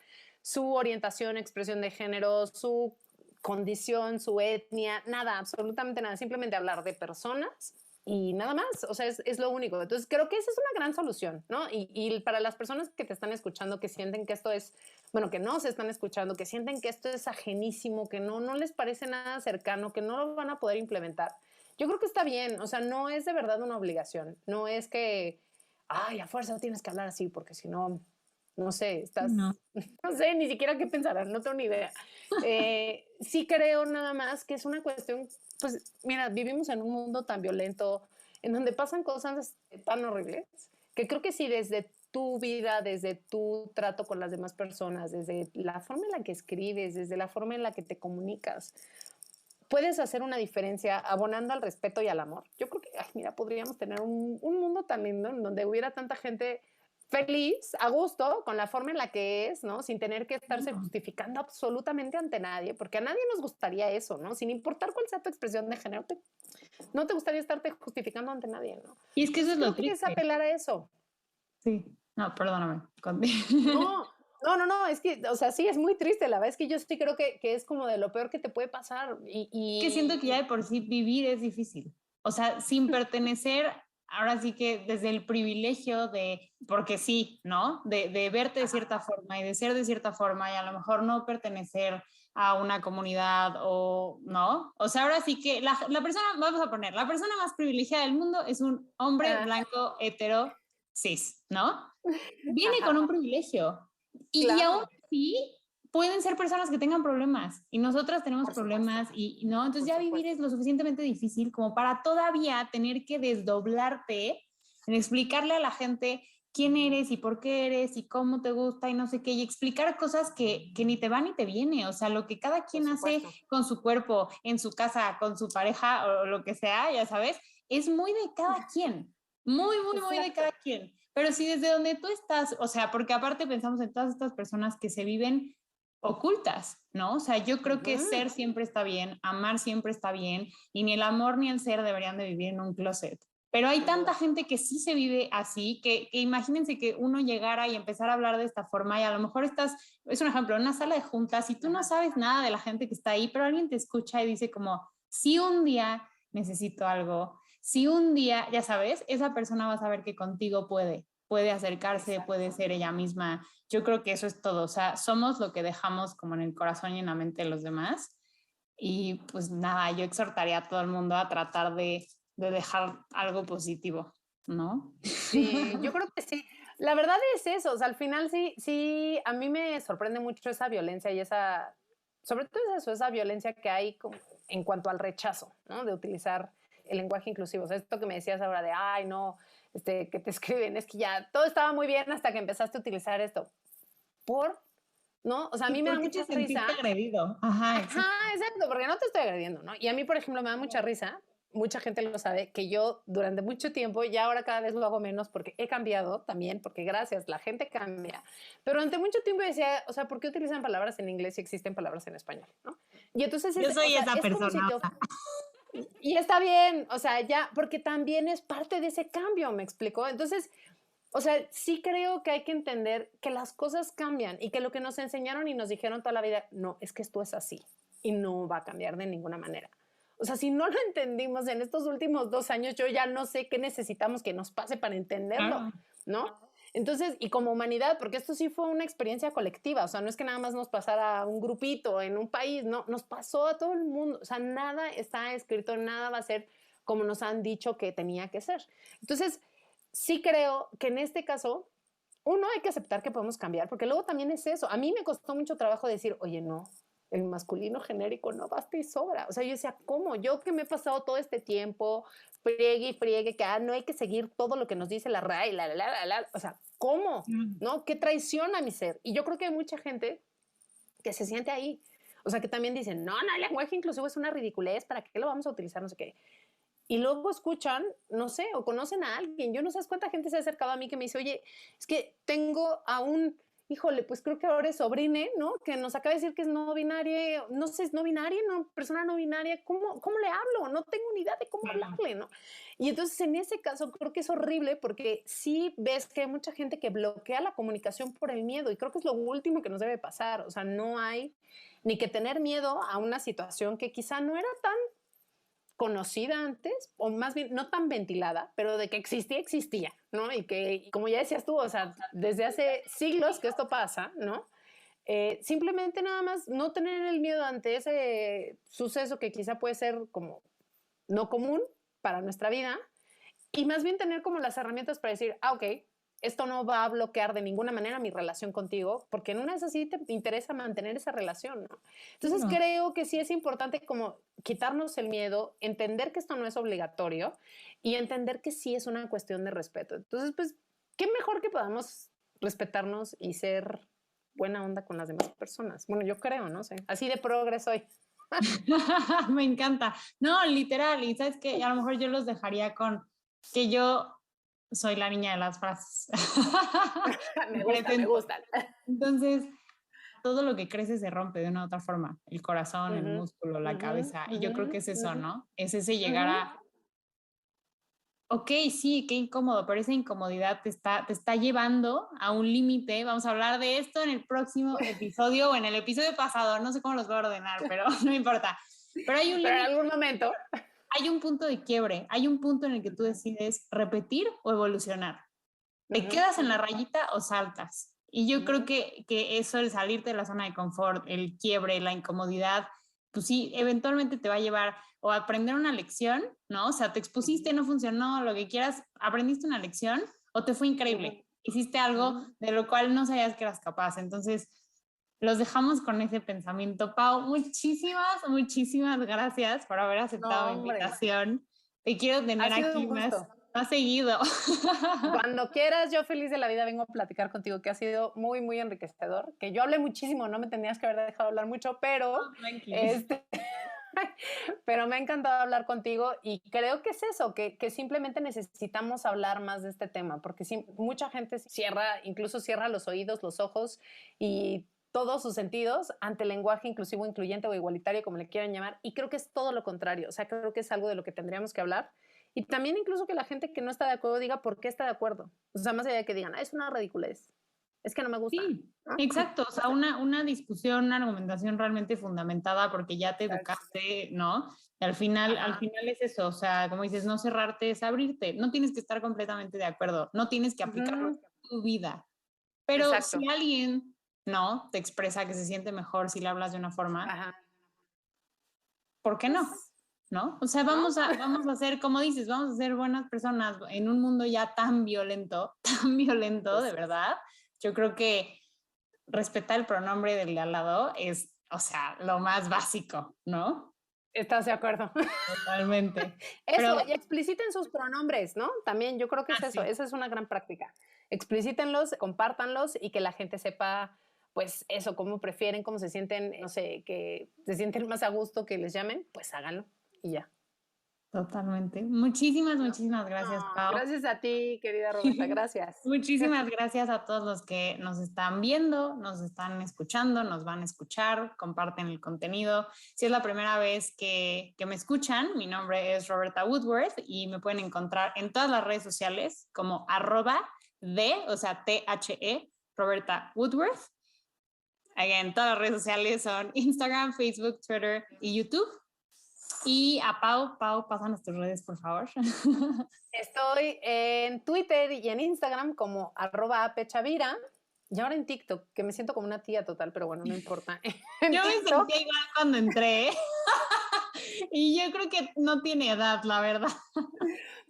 su orientación, expresión de género, su condición, su etnia, nada, absolutamente nada, simplemente hablar de personas y nada más, o sea, es lo único. Entonces, creo que esa es una gran solución, ¿no? Y para las personas que te están escuchando, que sienten que esto es, bueno, que no se están escuchando, que sienten que esto es ajenísimo, que no les parece nada cercano, que no lo van a poder implementar, yo creo que está bien, o sea, no es de verdad una obligación, no es que, ay, a fuerza tienes que hablar así, porque si no, no sé, No. estás, no sé, ni siquiera qué pensarás, no tengo ni idea. Sí creo nada más que es una cuestión, pues mira, vivimos en un mundo tan violento, en donde pasan cosas tan horribles, que creo que si desde tu vida, desde tu trato con las demás personas, desde la forma en la que escribes, desde la forma en la que te comunicas, puedes hacer una diferencia abonando al respeto y al amor. Yo creo que, ay, mira, podríamos tener un mundo tan lindo en donde hubiera tanta gente feliz, a gusto, con la forma en la que es, ¿no? Sin tener que estarse justificando absolutamente ante nadie, porque a nadie nos gustaría eso, ¿no? Sin importar cuál sea tu expresión de género, no te gustaría estarte justificando ante nadie, ¿no? Y es que eso Entonces es lo creo que es triste. apelar a eso. Sí. No, perdóname. No, no, es que, o sea, sí, es muy triste, la verdad es que yo sí creo que es como de lo peor que te puede pasar Que siento que ya de por sí vivir es difícil. O sea, sin pertenecer, ahora sí que desde el privilegio de, porque sí, ¿no? De verte de cierta forma y de ser de cierta forma y a lo mejor no pertenecer a una comunidad o no. O sea, ahora sí que la persona, vamos a poner, la persona más privilegiada del mundo es un hombre ah, blanco, hetero, cis, ¿no? Viene con ajá, un privilegio. Y aún claro, así pueden ser personas que tengan problemas y nosotras tenemos por supuesto, problemas y no, entonces por ya vivir supuesto. es lo suficientemente difícil como para todavía tener que desdoblarte en explicarle a la gente quién eres y por qué eres y cómo te gusta y no sé qué, y explicar cosas que ni te va ni te viene, o sea, lo que cada Por quien hace supuesto. con su cuerpo, en su casa, con su pareja o lo que sea, ya sabes, es muy de cada quien, muy de Exacto. cada quien. Pero si desde donde tú estás, o sea, porque aparte pensamos en todas estas personas que se viven ocultas, ¿no? O sea, yo creo que Ujú. ser siempre está bien, amar siempre está bien, y ni el amor ni el ser deberían de vivir en un closet. Pero hay Sin tanta duda. gente que sí se vive así, que imagínense que uno llegara y empezar a hablar de esta forma y a lo mejor estás, es un ejemplo, en una sala de juntas y tú no Ajá. sabes nada de la gente que está ahí, pero alguien te escucha y dice como, si un día necesito algo, si un día, ya sabes, esa persona va a saber que contigo puede acercarse, Exacto. puede ser ella misma. Yo creo que eso es todo, o sea, somos lo que dejamos como en el corazón y en la mente de los demás. Y pues nada, yo exhortaría a todo el mundo a tratar de dejar algo positivo, ¿no? Sí, yo creo que sí. La verdad es eso, o sea, al final sí, sí, a mí me sorprende mucho esa violencia y esa, sobre todo es eso, esa violencia que hay en cuanto al rechazo, ¿no? De utilizar el lenguaje inclusivo. O sea, esto que me decías ahora de, ay, no, que te escriben, es que ya todo estaba muy bien hasta que empezaste a utilizar esto. ¿Por? ¿No? O sea, a ¿Y mí me da por qué mucha te risa. sentiste agredido? Ajá, Ajá, exacto. exacto, porque no te estoy agrediendo, ¿no? Y a mí, por ejemplo, me da mucha risa, mucha gente lo sabe, que yo durante mucho tiempo, ya ahora cada vez lo hago menos porque he cambiado también, porque gracias, la gente cambia, pero durante mucho tiempo decía, o sea, ¿por qué utilizan palabras en inglés si existen palabras en español, ¿no? Y entonces, Yo o soy sea, esa es como si persona. te... Y está bien, o sea, ya, porque también es parte de ese cambio, ¿me explicó? Entonces, o sea, sí creo que hay que entender que las cosas cambian y que lo que nos enseñaron y nos dijeron toda la vida, no, es que esto es así y no va a cambiar de ninguna manera. O sea, si no lo entendimos en estos últimos 2 años, yo ya no sé qué necesitamos que nos pase para entenderlo, Claro. ¿no? Entonces, y como humanidad, porque esto sí fue una experiencia colectiva, o sea, no es que nada más nos pasara a un grupito en un país, no, nos pasó a todo el mundo, o sea, nada está escrito, nada va a ser como nos han dicho que tenía que ser. Entonces, sí creo que en este caso, uno, hay que aceptar que podemos cambiar, porque luego también es eso. A mí me costó mucho trabajo decir, oye, no, el masculino genérico no basta y sobra. O sea, yo decía, ¿cómo? Yo que me he pasado todo este tiempo, friegue y friegue, que no hay que seguir todo lo que nos dice la RAE, o sea, ¿cómo? ¿No? ¿Qué traición a mi ser? Y yo creo que hay mucha gente que se siente ahí. O sea, que también dicen, no, no, el lenguaje inclusivo es una ridiculez, ¿para qué lo vamos a utilizar? No sé qué. Y luego escuchan, no sé, o conocen a alguien. Yo no sé cuánta gente se ha acercado a mí que me dice, oye, es que tengo a un, híjole, pues creo que ahora es sobrine, ¿no? Que nos acaba de decir que es no binaria, no sé, es no binaria, no, persona no binaria, ¿cómo le hablo? No tengo ni idea de cómo hablarle, ¿no? Y entonces en ese caso creo que es horrible porque sí ves que hay mucha gente que bloquea la comunicación por el miedo y creo que es lo último que nos debe pasar. O sea, no hay ni que tener miedo a una situación que quizá no era tan conocida antes, o más bien no tan ventilada, pero de que existía, existía, ¿no? Y que, como ya decías tú, o sea, desde hace siglos que esto pasa, ¿no? Simplemente nada más no tener el miedo ante ese suceso que quizá puede ser como no común para nuestra vida y más bien tener como las herramientas para decir, ok, esto no va a bloquear de ninguna manera mi relación contigo, porque en una es así te interesa mantener esa relación, ¿no? Entonces Claro. creo que sí es importante como quitarnos el miedo, entender que esto no es obligatorio y entender que sí es una cuestión de respeto. Entonces, pues qué mejor que podamos respetarnos y ser buena onda con las demás personas. Bueno, yo creo, no sé, así de progreso hoy. Me encanta. No, literal, y sabes que a lo mejor yo los dejaría con que yo soy la niña de las frases. Me gustan. Entonces, todo lo que crece se rompe de una u otra forma, el corazón, el músculo, la cabeza, y yo creo que es eso, ¿no? Es ese llegar a, ok, sí, qué incómodo, pero esa incomodidad te está llevando a un límite. Vamos a hablar de esto en el próximo episodio o en el episodio pasado, no sé cómo los voy a ordenar, pero no importa. Pero hay un Pero en límite, algún momento. hay un punto de quiebre, hay un punto en el que tú decides repetir o evolucionar. ¿Te quedas en la rayita o saltas? Y yo creo que eso, el salirte de la zona de confort, el quiebre, la incomodidad, pues sí, eventualmente te va a llevar o a aprender una lección, ¿no? O sea, te expusiste, no funcionó, lo que quieras, aprendiste una lección o te fue increíble. Hiciste algo de lo cual no sabías que eras capaz. Entonces, los dejamos con ese pensamiento. Pau, muchísimas, muchísimas gracias por haber aceptado No, mi hombre. invitación. Te quiero tener Ha sido aquí un gusto. más seguido. Cuando quieras, yo feliz de la vida vengo a platicar contigo, que ha sido muy, muy enriquecedor. Que yo hablé muchísimo, no me tenías que haber dejado hablar mucho, pero pero me ha encantado hablar contigo y creo que es eso, que simplemente necesitamos hablar más de este tema, porque mucha gente incluso cierra los oídos, los ojos y todos sus sentidos ante el lenguaje inclusivo, incluyente o igualitario, como le quieran llamar, y creo que es todo lo contrario, o sea, creo que es algo de lo que tendríamos que hablar. Y también incluso que la gente que no está de acuerdo diga por qué está de acuerdo. O sea, más allá de que digan, es una ridiculez, es que no me gusta. Sí, ¿No? exacto. O sea, una discusión, una argumentación realmente fundamentada porque ya te Exacto. educaste, ¿no? Y al Ajá. final es eso. O sea, como dices, no cerrarte es abrirte. No tienes que estar completamente de acuerdo. No tienes que aplicarlo en tu vida. Pero Exacto. si alguien, ¿no? Te expresa que se siente mejor si le hablas de una forma, Ajá. ¿por qué no? Pues, ¿No? O sea, ¿no? vamos a ser, como dices, vamos a ser buenas personas en un mundo ya tan violento, de Pues, verdad. Yo creo que respetar el pronombre del de al lado es, o sea, lo más básico, ¿no? ¿estás de acuerdo? Totalmente. Eso, Pero y expliciten sus pronombres, ¿no? También yo creo que es eso, así, esa es una gran práctica. Explícitenlos, compártanlos y que la gente sepa, pues eso, cómo prefieren, cómo se sienten, no sé, que se sienten más a gusto que les llamen, pues háganlo y ya. totalmente. Muchísimas, ¿No? muchísimas gracias, No, Pau. gracias a ti, querida Roberta, gracias. Muchísimas gracias a todos los que nos están viendo, nos están escuchando, nos van a escuchar, comparten el contenido. Si es la primera vez que me escuchan, mi nombre es Roberta Woodworth y me pueden encontrar en todas las redes sociales como o sea, THE, Roberta Woodworth. Again, todas las redes sociales son Instagram, Facebook, Twitter y YouTube. Y a Pau, pásanos tus redes, por favor. Estoy en Twitter y en Instagram como @apechavira y ahora en TikTok, que me siento como una tía total, pero bueno, no importa. En Yo me TikTok. sentía igual cuando entré. Y yo creo que no tiene edad, la verdad.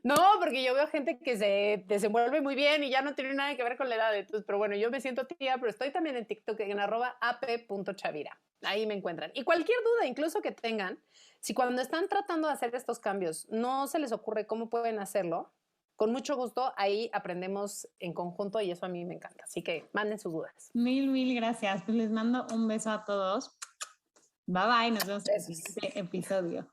No, porque yo veo gente que se desenvuelve muy bien y ya no tiene nada que ver con la edad. Entonces, pero bueno, yo me siento tía, pero estoy también en TikTok en @ap.chavira. Ahí me encuentran. Y cualquier duda, incluso que tengan, si cuando están tratando de hacer estos cambios no se les ocurre cómo pueden hacerlo, con mucho gusto ahí aprendemos en conjunto y eso a mí me encanta. Así que manden sus dudas. Mil gracias. Pues les mando un beso a todos. Bye bye. Nos vemos en el Besos. siguiente episodio.